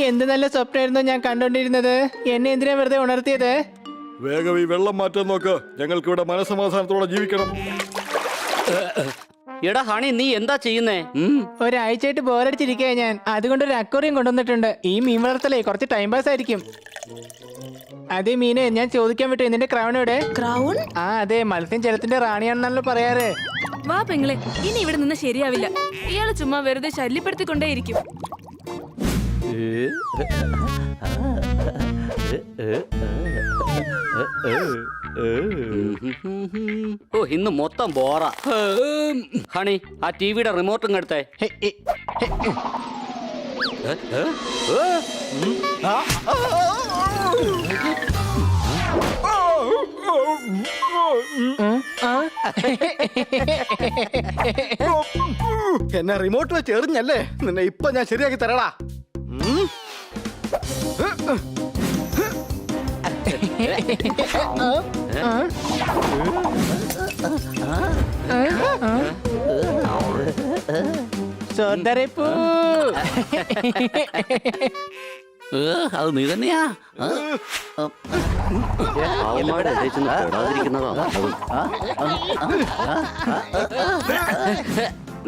എന്ത് നല്ല സ്വപ്നമായിരുന്നു ഞാൻ കണ്ടോണ്ടിരുന്നത്. എന്നെ എന്തിനാ വെറുതെ ഉണർത്തിയത്? വേഗം ഈ വെള്ളം മാറ്റാൻ നോക്ക്. ഞങ്ങൾക്ക് ഇവിടെ മനസമാധാനത്തോടെ ജീവിക്കണം. എടാ ഹണി, നീ എന്താ ചെയ്യുന്നേ? ഒരാഴ്ചയായിട്ട് ബോറടിച്ചിരിക്കുക ഞാൻ. അതുകൊണ്ട് ഒരു അക്വേറിയം കൊണ്ടുവന്നിട്ടുണ്ട്. ഈ മീൻ വളർത്തലേ കുറച്ച് ടൈം പാസ് ആയിരിക്കും. അതെ മീനെ, ഞാൻ ചോദിക്കാൻ വിട്ടു, നിന്റെ ക്രൗൺ എവിടെ? ക്രൗൺ? ആ അതെ, മത്സ്യം ജലത്തിന്റെ റാണിയാണെന്നാണല്ലോ പറയാറ്. വാ പെങ്ങളെ, ഇനി ഇവിടെ നിന്ന് ശരിയാവില്ല. ഇയാള് ചുമ്മാ വെറുതെ ശല്യപ്പെടുത്തിക്കൊണ്ടേയിരിക്കും. ഓ, ഇന്ന് മൊത്തം ബോറാ. ഹണി, ആ ടിവിയുടെ റിമോട്ടും എടുത്തേ. എന്നെ റിമോട്ട് വെച്ച് എറിഞ്ഞല്ലേ, നിന്നെ ഇപ്പൊ ഞാൻ ശരിയാക്കി തരടാ. സോദരപ്പൂ, അത് നീ തന്നെയാ?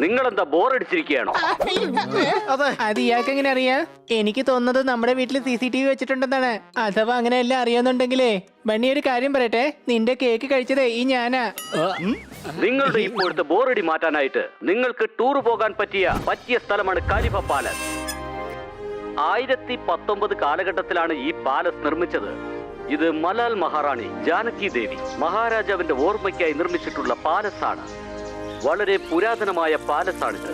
നിങ്ങളെന്താ ബോറടിച്ചിരിക്കുകയാണോ? അത് ഇയാൾക്ക് എങ്ങനെ അറിയാം? എനിക്ക് തോന്നുന്നത് നമ്മുടെ വീട്ടിൽ CCTV വെച്ചിട്ടുണ്ടെന്നാണ്. അഥവാ അങ്ങനെയല്ല അറിയാന്നുണ്ടെങ്കിലേ ബണ്ണി, ഒരു കാര്യം പറയട്ടെ, നിന്റെ കേക്ക് കഴിച്ചതേ ഈ ഞാനാ. നിങ്ങളുടെ ഇപ്പോഴത്തെ ബോറടി മാറ്റാനായിട്ട് നിങ്ങൾക്ക് ടൂർ പോകാൻ പറ്റിയ സ്ഥലമാണ് ഖലീഫ പാലസ്. 1019 കാലഘട്ടത്തിലാണ് ഈ പാലസ് നിർമ്മിച്ചത്. ഇത് മലാൽ മഹാറാണി ജാനകി ദേവി മഹാരാജാവിന്റെ ഓർമ്മയ്ക്കായി നിർമ്മിച്ചിട്ടുള്ള പാലസ് ആണ്. വളരെ പുരാതനമായ പാലസാണിത്.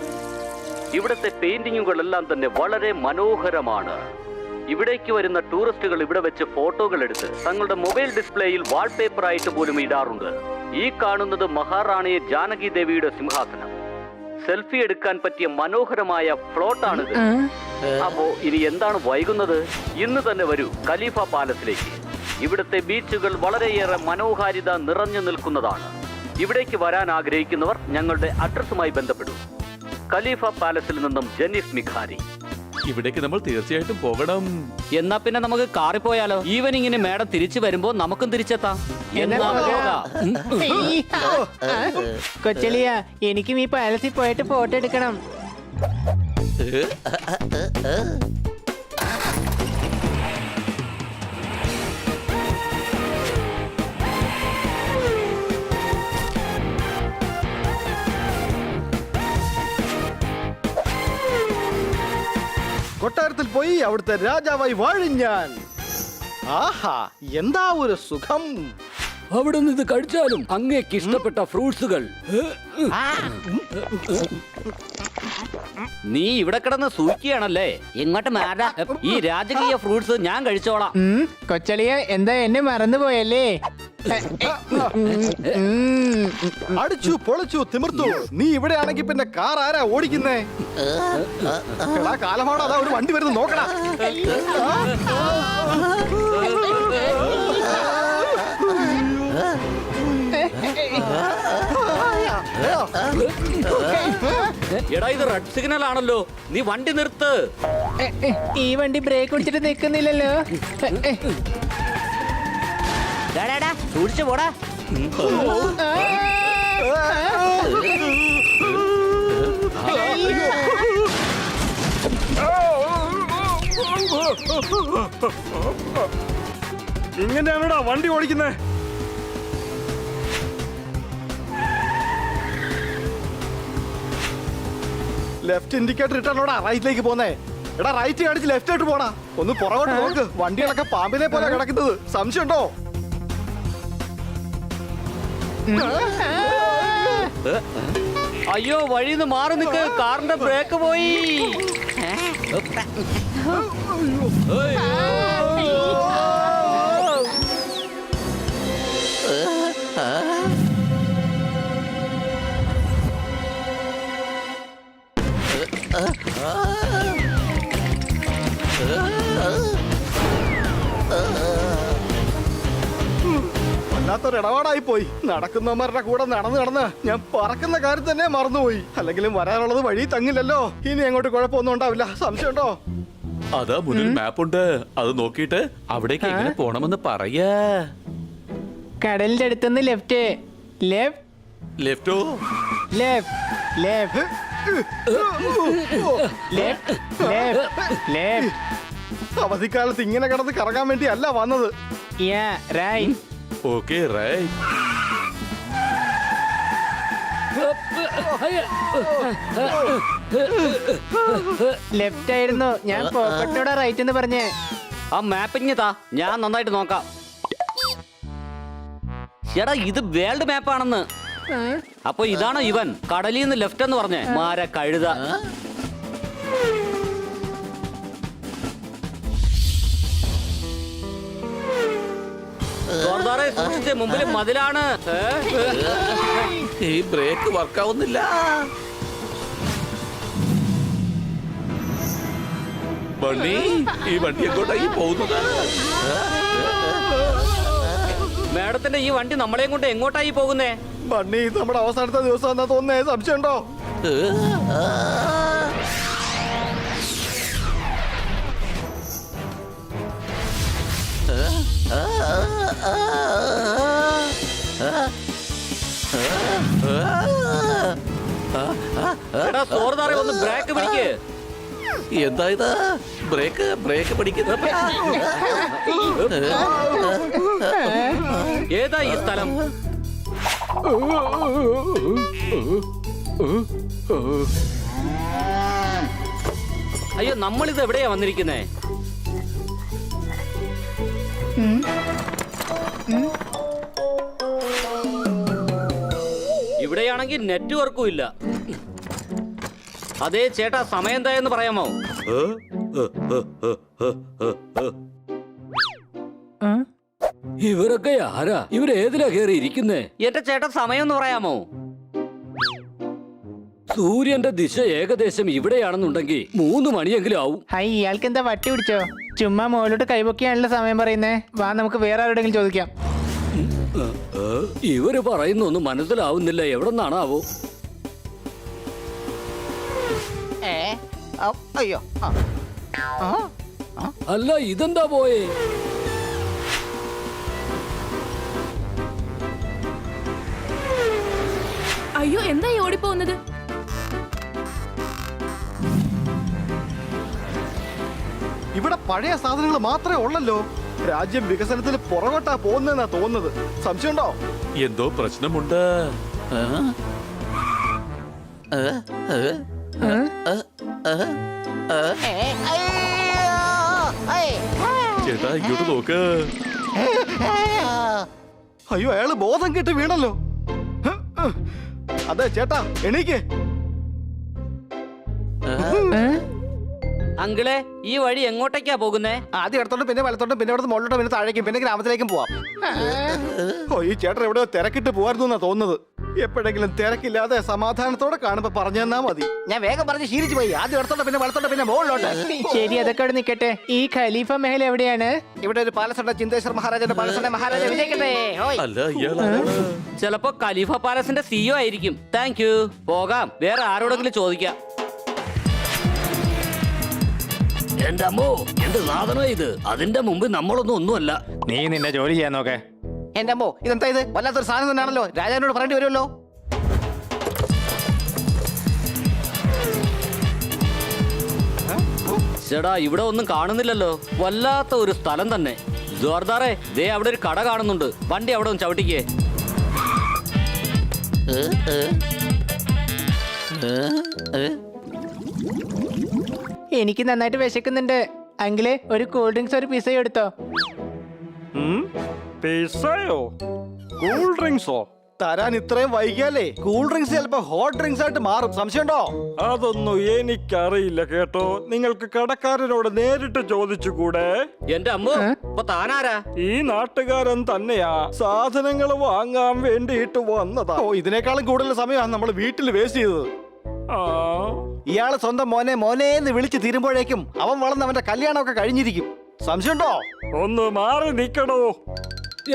ഇവിടുത്തെ പെയിന്റിങ്ങുകളെല്ലാം തന്നെ വളരെ മനോഹരമാണ്. ഇവിടേക്ക് വരുന്ന ടൂറിസ്റ്റുകൾ ഇവിടെ വെച്ച് ഫോട്ടോകൾ എടുത്ത് തങ്ങളുടെ മൊബൈൽ ഡിസ്പ്ലേയിൽ വാൾപേപ്പർ ആയിട്ട് പോലും ഇടാറുണ്ട്. ഈ കാണുന്നത് മഹാറാണി ജാനകി ദേവിയുടെ സിംഹാസനം. സെൽഫി എടുക്കാൻ പറ്റിയ മനോഹരമായ ഫ്ലോട്ടാണിത്. അപ്പോ ഇനി എന്താണ് വൈകുന്നത്? ഇന്ന് തന്നെ വരൂ ഖലീഫ പാലസിലേക്ക്. ഇവിടുത്തെ ബീച്ചുകൾ വളരെയേറെ മനോഹാരിത നിറഞ്ഞു നിൽക്കുന്നതാണ്. ഇവിടേക്ക് വരാൻ ആഗ്രഹിക്കുന്നവർ ഞങ്ങളുടെ അഡ്രസ്സുമായി ബന്ധപ്പെടും. ഖലീഫ പാലസിൽ നിന്നും ജെന്നിഫ് മിഖാരി. ഇവിടേക്ക് നമ്മൾ തീർച്ചയായിട്ടും പോകണം. എന്നാ പിന്നെ നമുക്ക് കാറിൽ പോയാലോ? ഈവനിങ്ങിന് മേഡം തിരിച്ചു വരുമ്പോ നമുക്കും തിരിച്ചെത്താം. കൊച്ചലിയ, എനിക്കും ഈ പാലസിൽ പോയിട്ട് ഫോട്ടോ എടുക്കണം. കൊട്ടാരത്തിൽ പോയി അവിടുത്തെ രാജാവായി വാഴും ഞാൻ. ആഹാ, എന്താ ഒരു സുഖം! അവിടെ നിന്ന് കഴിച്ചാലും അങ്ങേക്ക് ഇഷ്ടപ്പെട്ട ഫ്രൂട്ട്സുകൾ. നീ ഇവിടെ കിടന്ന് സൂക്കിയാണല്ലേ? ഇങ്ങോട്ട് മാറാ. ഈ രാജകീയ ഫ്രൂട്ട്സ് ഞാൻ കഴിച്ചോളാം. കൊച്ചളിയ, എന്താ എന്നെ മറന്നുപോയല്ലേ? അടിച്ചു പൊളിച്ചു തിമിർത്തു. നീ ഇവിടെ ആണെങ്കിൽ പിന്നെ കാർ ആരാ ഓടിക്കുന്നേ? കാലമാണ്, അതാ ഒരു വണ്ടി വരുന്നു, നോക്കണ. എടാ, ഇത് റെഡ് സിഗ്നൽ ആണല്ലോ. നീ വണ്ടി നിർത്ത്. ഈ വണ്ടി ബ്രേക്ക് പിടിച്ചിട്ട് നിൽക്കുന്നില്ലല്ലോ. സൂക്ഷിച്ചു പോടാ. ഇങ്ങനെയാണോടാ വണ്ടി ഓടിക്കുന്നേ? ലെഫ്റ്റ് ഇൻഡിക്കേറ്റർ ഇട്ടാണോടാ റൈറ്റിലേക്ക് പോന്നേ? എടാ, റൈറ്റ് കാണിച്ച് ലെഫ്റ്റ് ആയിട്ട് പോടാ. ഒന്ന് പുറകോട്ട് നോക്ക്. വണ്ടികളൊക്കെ പാമ്പിനെ പോലെ കിടക്കുന്നത്. സംശയമുണ്ടോ? അയ്യോ, വഴിന്ന് മാറി നിൽക്ക്. കാറിന്റെ ബ്രേക്ക് പോയി. വല്ലാത്തൊരിടപാടായി പോയി. നടക്കുന്നവന്മാരുടെ കൂടെ നടന്ന് ഞാൻ പറക്കുന്ന കാര്യം തന്നെ മറന്നുപോയി. അല്ലെങ്കിലും വരാനുള്ളത് വഴി തങ്ങില്ലല്ലോ. ഇനി അങ്ങോട്ട് കുഴപ്പമൊന്നും ഉണ്ടാവില്ല. സംശയമുണ്ടോ? അതാ മുന്നിൽ മാപ്പുണ്ട്. അത് നോക്കിയിട്ട് അവിടേക്ക് എങ്ങനെ പോണമെന്ന് പറയാ. കടലിന്റെ അടുത്തുനിന്ന് ലെഫ്റ്റ് ലെഫ്റ്റ് ലെഫ്റ്റോ? Left left left left left. അവധിക്കാലത്ത് ഇങ്ങനെ കിടന്ന് കറങ്ങാൻ വേണ്ടി അല്ല വന്നത്. Ya right. Okay right. Left ആയിരുന്നു. ഞാൻ പോക്കറ്റിനോടാ റൈറ്റ് എന്ന് പറഞ്ഞേ. ആ മാപ്പിങ് താ, ഞാൻ നന്നായിട്ട് നോക്കാം. ചേട്ടാ ഇത് വേൾഡ് മാപ്പാണെന്ന്. അപ്പൊ ഇതാണോ ഇവൻ കടലിൽ നിന്ന് ലെഫ്റ്റ് എന്ന് പറഞ്ഞേ? മാര കഴുത. മുമ്പിൽ മതിലാണ്. ഈ ബ്രേക്ക് വർക്കാവുന്നില്ല. ബണ്ണി, ഈ വണ്ടി എങ്ങോട്ടായി പോകുന്നത്? മേഡത്തിന്റെ ഈ വണ്ടി നമ്മളെയും കൊണ്ട് എങ്ങോട്ടായി പോകുന്നേ? ബണ്ണി, ഇത് നമ്മുടെ അവസാനത്തെ ദിവസം എന്നാ തോന്നുന്നേ. സംശയമുണ്ടോ? എടാ സോർദാറെ, ഒന്ന് ബ്രേക്ക് പിടിക്ക്. എന്താ ഇത്? ബ്രേക്ക് ബ്രേക്ക് പിടിക്കുന്നത്? ഏതാ ഈ സ്ഥലം? അയ്യോ, നമ്മളിത് എവിടെയാ വന്നിരിക്കുന്നേ? ഇവിടെയാണെങ്കിൽ നെറ്റ്വർക്കും ഇല്ല. അതേ ചേട്ടാ, സമയം എന്തായെന്ന് പറയാമോ? ഇവരൊക്കെ ആരാ? ഇവരേതിലാ കയറി ഇരിക്കുന്നേ? എന്റെ ചേട്ടാ, സമയം എന്ന് പറയാമോ? സൂര്യന്റെ ദിശ ഏകദേശം ഇവിടെയാണെന്നുണ്ടെങ്കിൽ 3 മണിയെങ്കിലും ആവും. ഹൈ, ഇയാൾക്ക് എന്താ വട്ടി പിടിച്ചോ? ചുമ്മാ മുകളിലോട്ട് കൈപൊക്കിയാണല്ലോ സമയം പറയുന്നേ. വാ, നമുക്ക് വേറെ ആരോടെങ്കിലും ചോദിക്കാം. ഇവര് പറയുന്നൊന്നും മനസ്സിലാവുന്നില്ല. എവിടെ നിന്നാണാവോ? അയ്യോ, അല്ല, ഇതെന്താ പോയേ? അയ്യോ, എന്താ ഈ ഓടിപ്പോകുന്നത്? ഇവിടെ പഴയ സാധനങ്ങൾ മാത്രമേ ഉള്ളല്ലോ. രാജ്യം വികസനത്തിൽ പുറകോട്ടാ പോകുന്നതെന്നാ തോന്നുന്നത്. സംശയമുണ്ടോ? എന്തോ പ്രശ്നമുണ്ട്. ചേട്ടാ, ഇങ്ങോട്ട് നോക്ക്. അയ്യോ, അയാള് ബോധം കെട്ട് വീണല്ലോ. അതെ ചേട്ടാ, എണീക്ക്. അങ്കിളെ, ഈ വഴി എങ്ങോട്ടേക്കാ പോകുന്നേ? ആദ്യം ഇടത്തോട്ടും പിന്നെ വലത്തോട്ടും പിന്നെ ഇവിടുന്ന് മുകളിലോട്ടും പിന്നെ താഴേക്കും പിന്നെ ഗ്രാമത്തിലേക്കും പോവാം. ഓ, ഈ ചേട്ടൻ എവിടെയോ തിരക്കിട്ട് പോവായിരുന്നു എന്നാ തോന്നുന്നത്. എപ്പോഴെങ്കിലും തിരക്കില്ലാതെ സമാധാനത്തോടെ കാണുമ്പോ പറഞ്ഞു തന്നാ മതി. ഞാൻ വേഗം പറഞ്ഞ് ശീലിച്ചു പോയി. ആദ്യം ഇടത്തോട്ട് പിന്നെ വലത്തോട്ട് പിന്നെ മുകളിലോട്ട്. ശരി, അതൊക്കെ അവിടെ നിക്കട്ടെ. ഈ ഖലീഫ മഹൽ എവിടെയാണ്? ഇവിടെ ഒരു പാലസുണ്ട്, ചിന്തേശ്വർ മഹാരാജന്റെ പാലസുണ്ട്. മഹാരാജ വിജയിക്കട്ടെ. ഹോയ്. അല്ല, ഇയാളാണ്. ചിലപ്പോ ഖലീഫ പാലസിന്റെ സിഇഒ ആയിരിക്കും. Thank you. പോകാം, വേറെ ആരോടെങ്കിലും ചോദിക്കാം. എന്റെ അമ്മോ, എന്ത് സാധനം ഇത്? അതിന്റെ മുമ്പ് നമ്മളൊന്നും ഒന്നുമല്ല. നീ നിന്റെ ജോലി ചെയ്യാൻ നോക്കേ. എന്റെ അമ്മോ, ഇതെന്താ ഇത്? വല്ലാത്തൊരു സാധനം തന്നെയാണല്ലോ. രാജാവിനോട് പറയേണ്ടി വരുമല്ലോ. ചേടാ, ഇവിടെ ഒന്നും കാണുന്നില്ലല്ലോ. വല്ലാത്ത ഒരു സ്ഥലം തന്നെ. ജോർദാറെ, ദേ അവിടെ ഒരു കട കാണുന്നുണ്ട്. വണ്ടി അവിടെ ഒന്ന് ചവിട്ടിക്കേ. എനിക്ക് നന്നായിട്ട് വിശക്കുന്നുണ്ട്. അങ്കിളെ, ഒരു കൂൾ ഡ്രിങ്ക്സ് ഒരു പിസയും എടുത്തോ. പിസയോ? കൂൾ ഡ്രിങ്ക്സോ? തരാൻ ഇത്രയും വൈകിയാലേ കൂൾ ഡ്രിങ്ക്സ് ചിലപ്പോ ഹോട്ട് ഡ്രിങ്ക്സ് ആയിട്ട് മാറും. സംശയമുണ്ടോ? അതൊന്നും എനിക്കറിയില്ല കേട്ടോ. നിങ്ങൾക്ക് കടക്കാരനോട് നേരിട്ട് ചോദിച്ചുകൂടെ? എന്റെ അമ്മ, ഇപ്പൊ താനാരാ? ഈ നാട്ടുകാരൻ തന്നെയാ. സാധനങ്ങൾ വാങ്ങാൻ വേണ്ടിയിട്ട് വന്നതാ. ഓ, ഇതിനേക്കാളും കൂടുതൽ സമയമാണ് നമ്മൾ വീട്ടിൽ വേസ്റ്റ് ചെയ്തത്. ആ, ഇയാള് സ്വന്തം മോനെ മോനേന്ന് വിളിച്ച് തീരുമ്പോഴേക്കും അവൻ വളർന്ന് അവന്റെ കല്യാണമൊക്കെ കഴിഞ്ഞിരിക്കും. സംശയമുണ്ടോ? ഒന്ന് മാറി നിക്കണോ?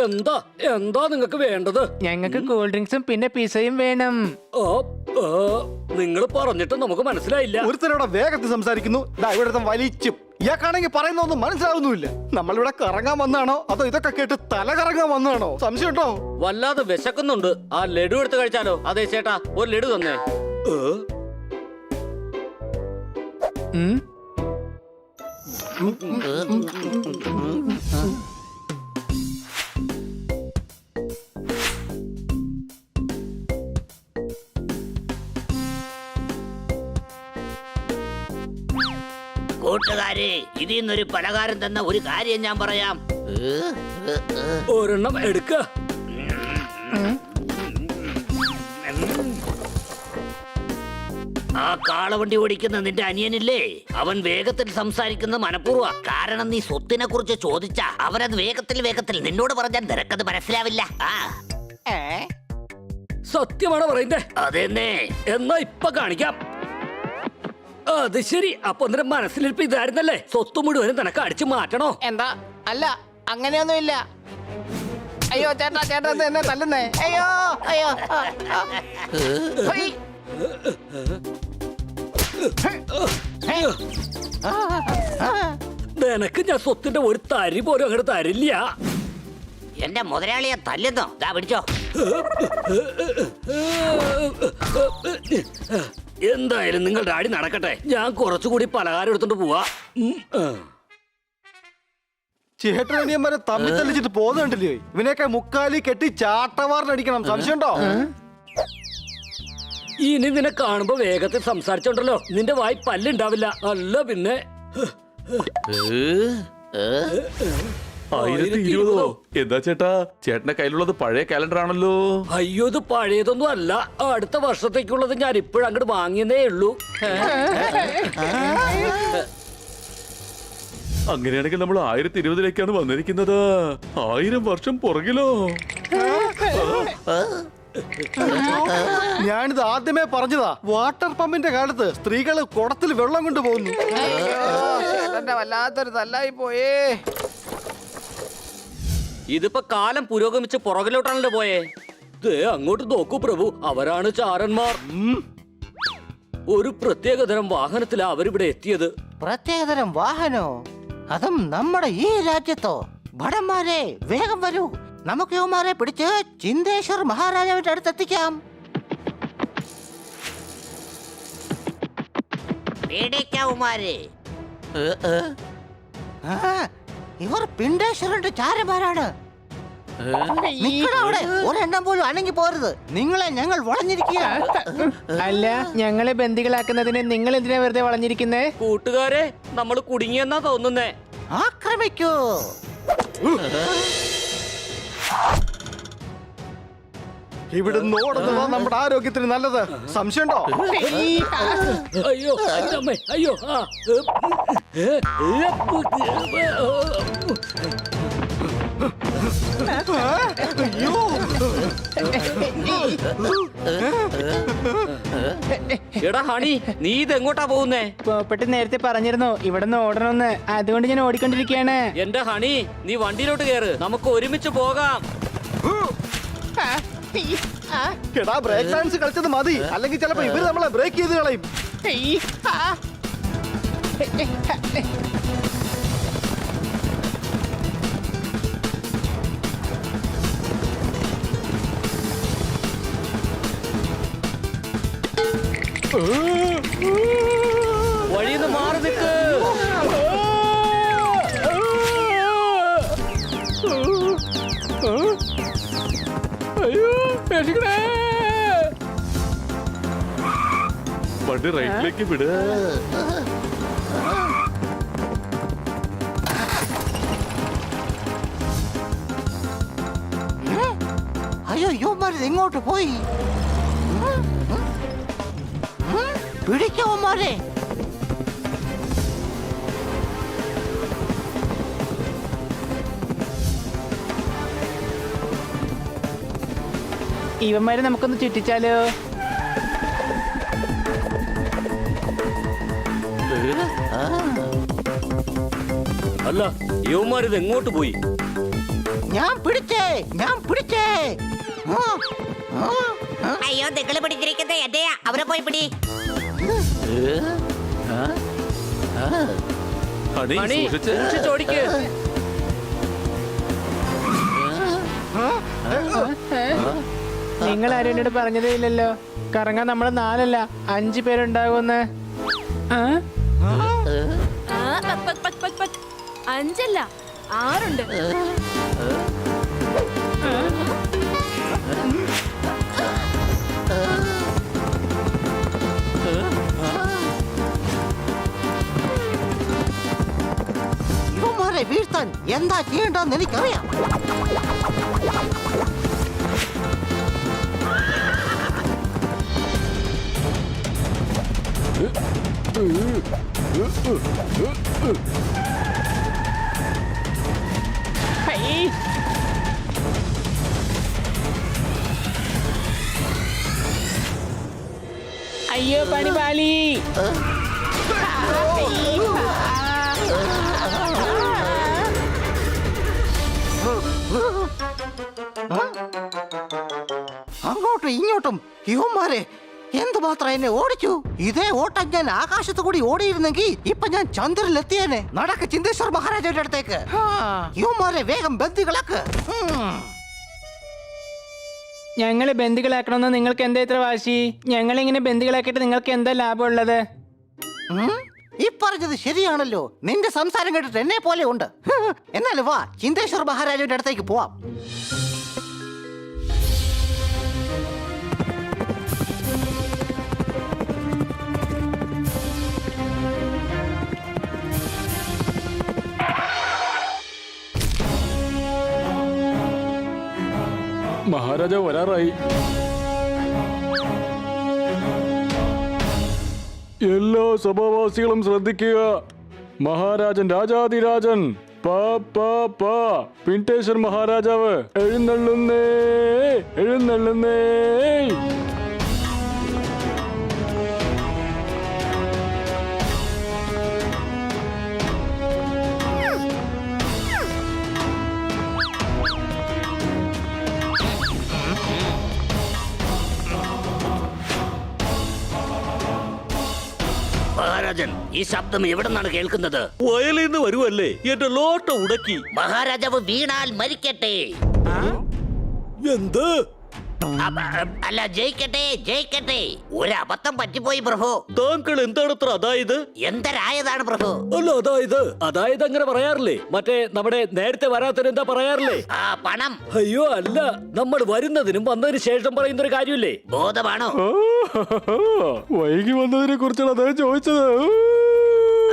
എന്താ എന്താ നിങ്ങൾക്ക് വേണ്ടത്? ഞങ്ങൾക്ക് കൂൾ ഡ്രിങ്ക്സും പിന്നെ പിസയും വേണം. നിങ്ങൾ പറഞ്ഞിട്ട് നമുക്ക് മനസ്സിലായില്ല. ഒരുത്തനോടെ വേഗത്തിൽ സംസാരിക്കുന്നു. ഇവിടുത്തെ വലിച്ചും ഇയാൾക്കാണെങ്കിൽ പറയുന്നൊന്നും മനസ്സിലാവുന്നുമില്ല. നമ്മളിവിടെ കറങ്ങാൻ വന്നാണോ അതോ ഇതൊക്കെ കേട്ട് തല കറങ്ങാൻ വന്നാണോ? സംശയമുണ്ടോ? വല്ലാതെ വിശക്കുന്നുണ്ട്. ആ ലഡു എടുത്ത് കഴിച്ചാലോ? അതെ ചേട്ടാ, ഒരു ലഡു തന്നേ. ഉം. കൂട്ടുകാരെ, ഇതിൽ നിന്നൊരു പലഹാരം തന്ന ഒരു കാര്യം ഞാൻ പറയാം. ഒരെണ്ണം എടുക്ക. ആ കാളവണ്ടി ഓടിക്കുന്ന നിന്റെ അനിയനില്ലേ, അവൻ വേഗത്തിൽ സംസാരിക്കുന്ന മനഃപൂർവ്വ. കാരണം നീ സ്വത്തിനെ കുറിച്ച് ചോദിച്ച അവനത് വേഗത്തിൽ നിന്നോട് പറഞ്ഞാൽ നിനക്കത് മനസ്സിലാവില്ല. സത്യമാണ് പറയുന്നേ. അതെന്നെ, എന്നാ ഇപ്പൊ കാണിക്കാം. അത് ശരി. അപ്പൊ നിന്റെ മനസ്സിലിരിപ്പ് ഇതായിരുന്നല്ലേ? സ്വത്ത് മുഴുവനും നിനക്ക് അടിച്ചു മാറ്റണോ? എന്താ? അല്ല, അങ്ങനെയൊന്നുമില്ല. അയ്യോ ചേട്ടാ, ചേട്ടാ എന്നെ തല്ലുന്നേ. അയ്യോ അയ്യോ. നിനക്ക് ഞാൻ സ്വത്തിന്റെ ഒരു തരി പോലും അങ്ങോട്ട് തരില്ല. എന്റെ മുതലാളിയെ തല്ലുന്നോ? ദാ പിടിച്ചോ. എന്തായാലും നിങ്ങളുടെ അടി നടക്കട്ടെ. ഞാൻ കുറച്ചുകൂടി പലഹാരം എടുത്തോണ്ട് പോവാ. ചേട്ടനിയന്മാരെ തമ്മിൽ തല്ലിച്ചിട്ട് പോകുന്നുണ്ടല്ലോ. ഇവനെയൊക്കെ മുക്കാലി കെട്ടി ചാട്ടവാറിനടിക്കണം. സംശയമുണ്ടോ? ഇനി നിന്നെ കാണുമ്പോ വേഗത്തിൽ സംസാരിച്ചോണ്ടല്ലോ നിന്റെ വായി പല്ലുണ്ടാവില്ല. അല്ല പിന്നെ 1020. എന്താ ചേട്ടാ, ചേട്ടന്റെ കയ്യിലുള്ളത് പഴയ കാലണ്ടർ ആണല്ലോ. അയ്യോ, ഇത് പഴയതൊന്നും അല്ല. അടുത്ത വർഷത്തേക്കുള്ളത് ഞാൻ ഇപ്പോഴും അങ്ങോട്ട് വാങ്ങിയതേ ഉള്ളൂ. അങ്ങനെയാണെങ്കിൽ നമ്മൾ 1020 വന്നിരിക്കുന്നത്. 1000 വർഷം പുറകിലോ? ഞാനിത് ആദ്യമേ പറഞ്ഞതാ. വാട്ടർ പമ്പിന്റെ കാലത്ത് സ്ത്രീകള് കുടത്തിൽ വെള്ളം കൊണ്ടുപോകുന്നു. വല്ലാത്തൊരു തല്ലായി പോയേ. ഇതിപ്പോ കാലം പുരോഗമിച്ച് പുറകിലോട്ടാണല്ലോ പോയേ. ദേ അങ്ങോട്ട് നോക്കൂ പ്രഭു, അവരാണ് ചാരന്മാർ. ഒരു പ്രത്യേകതരം വാഹനത്തിലാ അവരിവിടെ എത്തിയത്. പ്രത്യേകതരം വാഹനോ? അതും നമ്മുടെ ഈ രാജ്യത്തോ? ഭടന്മാരെ വേഗം വരൂ, നമുക്ക് യുവമാരെ പിടിച്ച് ചിന്തേശ്വർ മഹാരാജാവിന്റെ അടുത്തെത്തിക്കാം. ഇവർ പിണ്ടേശ്വരന്റെ ചാരന്മാരാണ്. നിങ്ങളവിടെ ഒരെണ്ണം പോലും അനങ്ങി പോരുത്. നിങ്ങളെ ഞങ്ങൾ വളഞ്ഞിരിക്കുക. അല്ല, ഞങ്ങളെ ബന്ദികളാക്കുന്നതിന് നിങ്ങൾ എന്തിനാ വെറുതെ വളഞ്ഞിരിക്കുന്നേ? കൂട്ടുകാരെ, നമ്മൾ കുടുങ്ങിയെന്നാ തോന്നുന്നേ. ആക്രമിക്കൂ. ഇവിടുന്ന് ഓടുന്നതാ നമ്മുടെ ആരോഗ്യത്തിന് നല്ലത്. സംശയമുണ്ടോ? അയ്യോ എന്റെ അമ്മേ, അയ്യോ. അയ്യോ. എടാ ഹണി, നീ ഇതെങ്ങോട്ടാ പോകുന്നേ? പോപ്പട്ട് നേരത്തെ പറഞ്ഞിരുന്നു ഇവിടുന്ന് ഓടണമെന്ന്. അതുകൊണ്ട് ഞാൻ ഓടിക്കൊണ്ടിരിക്കുകയാണ്. എന്റെ ഹണി, നീ വണ്ടിയിലോട്ട് കേറ്, നമുക്ക് ഒരുമിച്ച് പോകാം. എടാ, ബ്രേക്ക് ഡാൻസ് കളിച്ചത് മതി, അല്ലെങ്കിൽ ചിലപ്പോ ഇവര് നമ്മളെ ബ്രേക്ക് ചെയ്ത് കളയും. വഴിന്ന് മാറി നിൽക്ക്. വണ്ടി റൈറ്റിലേക്ക് വിട്. അയ്യോ, യുവമാര് എങ്ങോട്ട് പോയി? പിടിക്കവന്മാരെ. ഇവന്മാരെ നമുക്കൊന്ന് ചുറ്റിച്ചാലോ? അല്ല, യുവമാരിത് എങ്ങോട്ട് പോയി? ഞാൻ പിടിച്ചേ. അയ്യോ, നിങ്ങള് പിടിച്ചിരിക്കുന്നത് എന്നെയാ. അവരെ പോയി പിടി. അണി മണി സൂക്ഷിച്ച്. സൂക്ഷിച്ചോടിക്ക്. നിങ്ങൾ ആരും എന്നോട് പറഞ്ഞതേ ഇല്ലല്ലോ കറങ്ങാൻ നമ്മൾ 4 അല്ല 5 പേരുണ്ടാകുമെന്ന്. ആ? ആ, പക്, പക്, പക്, പക്. 5 അല്ല 6 ഉണ്ട്. യുവമാരെ വീഴ്ത്താൻ എന്താ ചെയ്യേണ്ടതെന്ന് എനിക്കറിയാം. ഹൈ. അയ്യോ പണി പാളി. അങ്ങോട്ടും ഇങ്ങോട്ടും യുവമാരെ എന്തുമാത്രം എന്നെ ഓടിച്ചു. ഇതേ ഓട്ടം ഞാൻ ആകാശത്ത് കൂടി ഓടിയിരുന്നെങ്കിൽ ഇപ്പൊ ഞാൻ ചന്ദ്രനിലെത്തിയേനെ. നടക്ക് ചിന്തേശ്വർ മഹാരാജാവിന്റെ അടുത്തേക്ക്. യുവമാരെ വേഗം ബന്ദികളാക്ക്. ഞങ്ങളെ ബന്ദികളാക്കണമെന്ന് നിങ്ങൾക്ക് എന്താ ഇത്ര വാശി? ഞങ്ങളിങ്ങനെ ബന്ദികളാക്കിയിട്ട് നിങ്ങൾക്ക് എന്താ ലാഭമുള്ളത്? ഈ പറഞ്ഞത് ശരിയാണല്ലോ. നിന്റെ സംസാരം കേട്ടിട്ട് എന്നെ പോലെ ഉണ്ട്. എന്നാലും വാ ചിന്തേശ്വർ മഹാരാജാവിന്റെ അടുത്തേക്ക് പോവാം. മഹാരാജാവ് വരാറായി. എല്ലാ സഭാവാസികളും ശ്രദ്ധിക്കുക. മഹാരാജൻ രാജാതിരാജൻ പിണ്ടേശ്വർ മഹാരാജാവ് എഴുന്നള്ളുന്നേ എഴുന്നള്ളുന്നേ. മഹാരാജൻ, ഈ ശബ്ദം എവിടെ നിന്നാണ് കേൾക്കുന്നത്? വയലിൽ നിന്ന് വരുവല്ലേ? എന്റെ ലോട്ട ഉടക്കി. മഹാരാജാവ് വീണാൽ മരിക്കട്ടെ. എന്ത്? അല്ല, ജയിക്കട്ടെ ജയിക്കട്ടെ. ഒരു അബദ്ധം പറ്റിപ്പോയി പ്രഭു. താങ്കൾ എന്താണത്ര അതായത്? എന്തരായതാണ് പ്രഭു? അല്ല, അതായത് അങ്ങനെ പറയാറില്ലേ? മറ്റേ നമ്മുടെ നേരത്തെ വരാത്തതിന് എന്താ പറയാറില്ലേ? ആ പണം അയ്യോ അല്ല, നമ്മൾ വരുന്നതിനും വന്നതിന് ശേഷം പറയുന്ന ഒരു കാര്യമില്ലേ? ബോധമാണോ? വൈകി വന്നതിനെ കുറിച്ചാണ് അദ്ദേഹം ചോദിച്ചത്.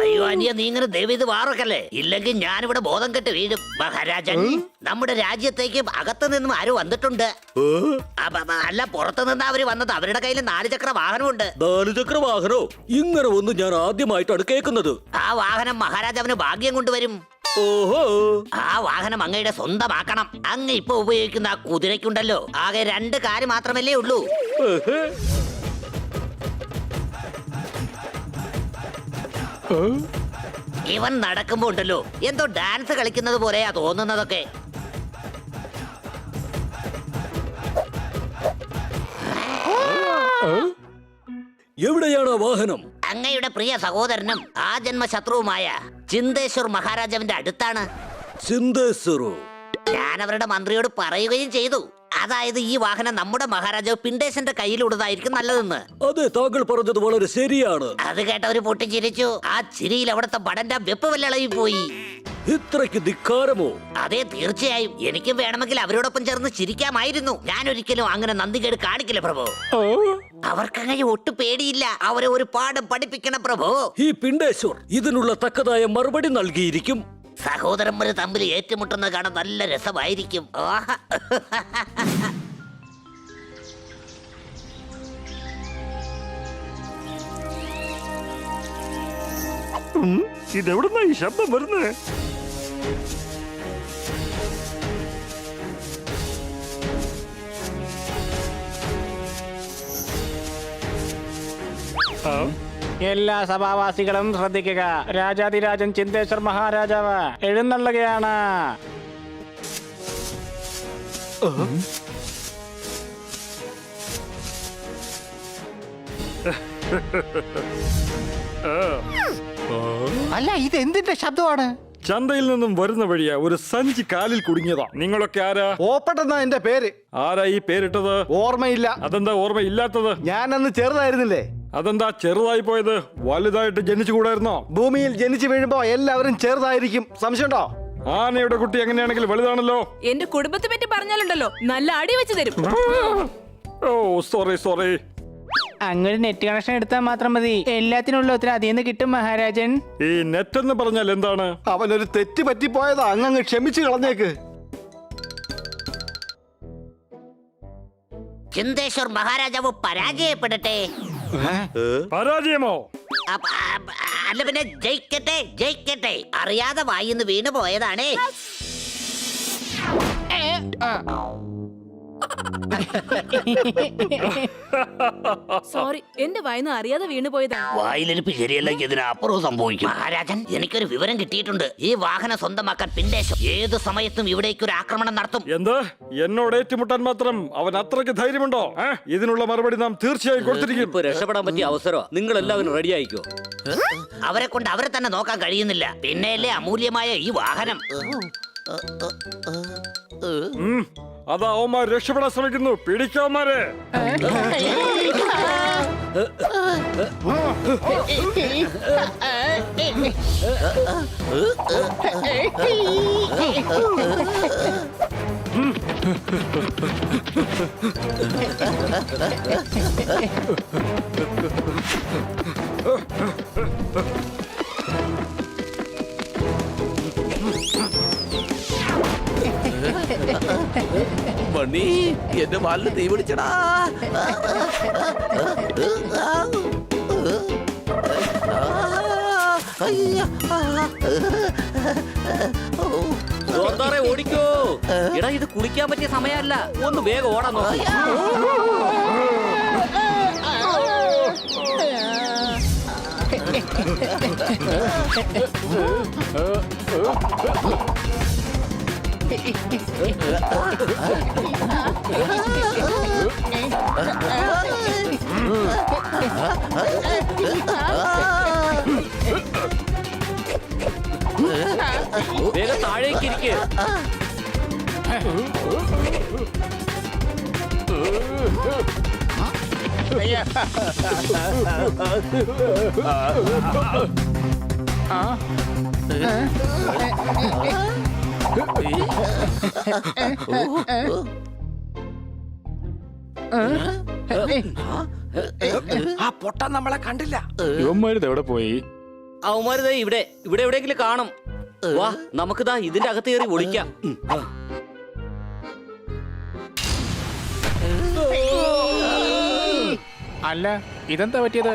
അയ്യോ അനിയ, നീ ഇങ്ങനെ ദയവീത് വാറക്കല്ലേ, ഇല്ലെങ്കിൽ ഞാനിവിടെ ബോധം കെട്ട് വീഴും. മഹാരാജൻ, നമ്മുടെ രാജ്യത്തേക്ക് അകത്തു നിന്നും ആരും വന്നിട്ടുണ്ട്. അല്ല, പുറത്തു നിന്ന് അവര് വന്നത്. അവരുടെ കയ്യിൽ 4 ചക്ര വാഹനമുണ്ട്. 4 ചക്ര വാഹനോ? ഇങ്ങനെ ഒന്ന് ഞാൻ ആദ്യമായിട്ടാണ് കേൾക്കുന്നത്. ആ വാഹനം മഹാരാജാവിന് ഭാഗ്യം കൊണ്ടുവരും. ഓഹോ, ആ വാഹനം അങ്ങയുടെ സ്വന്തമാക്കണം. അങ്ങ് ഇപ്പൊ ഉപയോഗിക്കുന്ന ആ കുതിരയ്ക്കുണ്ടല്ലോ, ആകെ 2 കാല് മാത്രമല്ലേ ഉള്ളൂ. ഇവൻ നടക്കുമ്പോ ഉണ്ടല്ലോ എന്തോ ഡാൻസ് കളിക്കുന്നത് പോലെയാ തോന്നുന്നതൊക്കെ. എവിടെയാണ് വാഹനം? അങ്ങയുടെ പ്രിയ സഹോദരനും ആ ജന്മശത്രുവുമായ ചിന്തേശ്വർ മഹാരാജാവിന്റെ അടുത്താണ്. ചിന്തേശ്വരോ? ഞാൻ അവരുടെ മന്ത്രിയോട് പറയുകയും ചെയ്തു. അതായത് ഈ വാഹനം നമ്മുടെ മഹാരാജാവ് പിണ്ടേശന്റെ കയ്യിലുള്ളതായിരിക്കും നല്ലതെന്ന്. അതെ, താങ്കൾ പറഞ്ഞത് വളരെ ശരിയാണ്. അത് കേട്ടവര് പൊട്ടിച്ചിരിച്ചു. ആ ചിരിയിൽ അവിടുത്തെ ബടന്റെ വെപ്പ് വല്ലളയി പോയി. ഇത്രയ്ക്ക് ധിക്കാരമോ? അതെ, തീർച്ചയായും. എനിക്കും വേണമെങ്കിൽ അവരോടൊപ്പം ചേർന്ന് ചിരിക്കാമായിരുന്നു. ഞാൻ ഒരിക്കലും അങ്ങനെ നന്ദികേട് കാണിക്കില്ല പ്രഭു. അവർക്കങ്ങനെ ഒട്ടും പേടിയില്ല. അവരെ ഒരു പാഠം പഠിപ്പിക്കണം പ്രഭു. ഈ പിണ്ടേശ്വർ ഇതിനുള്ള തക്കതായ മറുപടി നൽകിയിരിക്കും. സഹോദരന്മാര് തമ്മിൽ ഏറ്റുമുട്ടുന്നത് കാണാൻ നല്ല രസമായിരിക്കും. ആഹാ. ഇതെവിടുന്നാ ഈ ശബ്ദം വരുന്നത്? എല്ലാ സഭാവാസികളും ശ്രദ്ധിക്കുക. രാജാതിരാജൻ ചിന്തേശ്വർ മഹാരാജാവ് എഴുന്നള്ളുകയാണ്. അല്ല ഇത് എന്തിന്റെ ശബ്ദമാണ്? ചന്തയിൽ നിന്നും വരുന്ന വഴിയാ ഒരു സഞ്ചി കാലിൽ കുടുങ്ങിയതാ. നിങ്ങളൊക്കെ ആരാ? ഓപ്പട്ടെന്നാ എന്റെ പേര്. ആരാ ഈ പേരിട്ടത്? ഓർമ്മയില്ല. അതെന്താ ഓർമ്മയില്ലാത്തത്? ഞാൻ അന്ന് ചെറുതായിരുന്നില്ലേ? അതെന്താ ചെറുതായി പോയത്? വലുതായിട്ട് ജനിച്ചുകൂടായിരുന്നോ? ഭൂമിയിൽ ജനിച്ചു വീഴുമ്പോ എല്ലാവരും ചെറുതായിരിക്കും. സംശയമുണ്ടോ? ആനയുടെ കുട്ടി എങ്ങനെയാണെങ്കിൽ വലുതാണല്ലോ. എന്റെ കുടുംബത്തെ പറ്റി പറഞ്ഞാലുണ്ടല്ലോ നല്ല അടി വെച്ച് തരും. ഓ സോറി സോറി. അങ്ങൊരു നെറ്റ് കണക്ഷൻ എടുത്താൽ മാത്രം മതി, എല്ലാത്തിനുള്ള ഉത്തരം അതിൽ നിന്ന് കിട്ടും മഹാരാജൻ. ഈ നെറ്റ് എന്ന് പറഞ്ഞാൽ എന്താണ്? അവനൊരു തെറ്റ് പറ്റിപ്പോയതാ, അങ്ങ് ക്ഷമിച്ചു കളഞ്ഞേക്ക്. ചിന്തേശ്വർ മഹാരാജാവ് പരാജയപ്പെടട്ടെ. പരാജയമോ? അല്ല പിന്നെ ജയിക്കട്ടെ ജയിക്കട്ടെ. അറിയാതെ വായിന്ന് വീണു പോയതാണേ. സോറി, എന്റെ വായിന്ന് അറിയാതെ വീണു പോയതാണ്. വായിലിരിപ്പ് ശരിയല്ലെങ്കിൽ ഇതിനപ്പുറവും സംഭവിക്കും. മഹാരാജൻ, എനിക്കൊരു വിവരം കിട്ടിയിട്ടുണ്ട്. ഈ വാഹനം സ്വന്തമാക്കാൻ പിണ്ടേശം ഏത് സമയത്തും ഇവിടേക്ക് ഒരു ആക്രമണം നടത്തും. എന്ത്? എന്നോട് ഏറ്റുമുട്ടാൻ മാത്രം അവൻ അത്രയ്ക്ക് ധൈര്യമുണ്ടോ? ഇതിനുള്ള മറുപടി നാം തീർച്ചയായും കൊടുത്തിരിക്കും. ഇപ്പൊ രക്ഷപ്പെടാൻ പറ്റിയ അവസരം നിങ്ങൾ എല്ലാവരും റെഡി ആയിക്കോ. അവരെ കൊണ്ട് അവരെ തന്നെ നോക്കാൻ കഴിയുന്നില്ല, പിന്നെയല്ലേ അമൂല്യമായ ഈ വാഹനം. അതാ അവന്മാർ രക്ഷപ്പെടാൻ ശ്രമിക്കുന്നു. പിടിക്കവന്മാരെ. മണി, എന്റെ വാലിന് തീ പിടിച്ചടാ. ഓടിക്കോ. എടാ, ഇത് കുളിക്കാൻ പറ്റിയ സമയമല്ല, ഒന്ന് വേഗം ഓടാൻ നോക്കി. വേഗം താഴേക്ക് ഇരിക്ക്. ആ പൊട്ട നമ്മളെ കണ്ടില്ല. ഇവന്മാരിത് എവിടെ പോയി? അവന്മാര് ഇവിടെ ഇവിടെ എവിടെയെങ്കിലും കാണും. വാ, നമുക്കിതാ ഇതിന്റെ അകത്ത് കയറി ഒളിക്കാം. അല്ല, ഇതെന്താ പറ്റിയത്?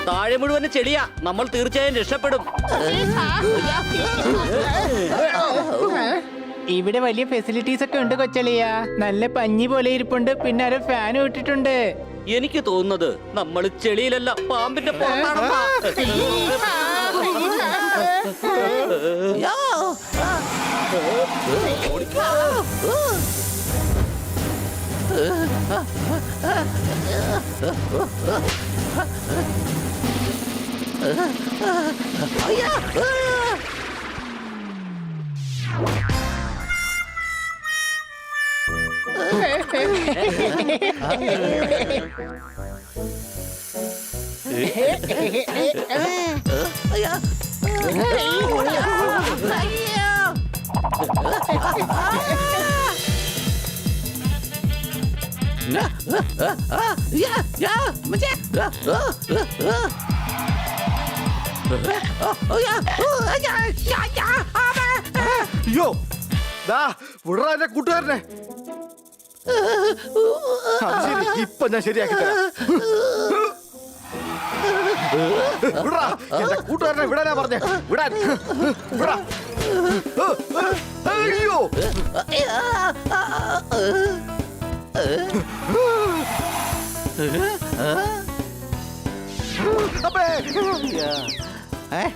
താഴെ മുഴുവൻ ചെളിയാ, നമ്മൾ തീർച്ചയായും രക്ഷപ്പെടും. ഇവിടെ വലിയ ഫെസിലിറ്റീസ് ഒക്കെ ഉണ്ട് കൊച്ചളിയ. നല്ല പഞ്ഞി പോലെ ഇരിപ്പുണ്ട്, പിന്നെ ഒരു ഫാനും ഇട്ടിട്ടുണ്ട്. എനിക്ക് തോന്നുന്നത് നമ്മൾ ചെളിയിലല്ല, പാമ്പിന്റെ പുറത്താണെന്നാ. അയ്യോ, ദാ വിടറാ എന്റെ കൂട്ടുകാരനെ. അത് ശരി, ഇപ്പൊ ഞാൻ ശരിയാക്കി തരാം. വിടറാ, എന്റെ കൂട്ടുകാരനെ വിടാനാ പറഞ്ഞേ. വിടാൻ വിടാ. അയ്യോ,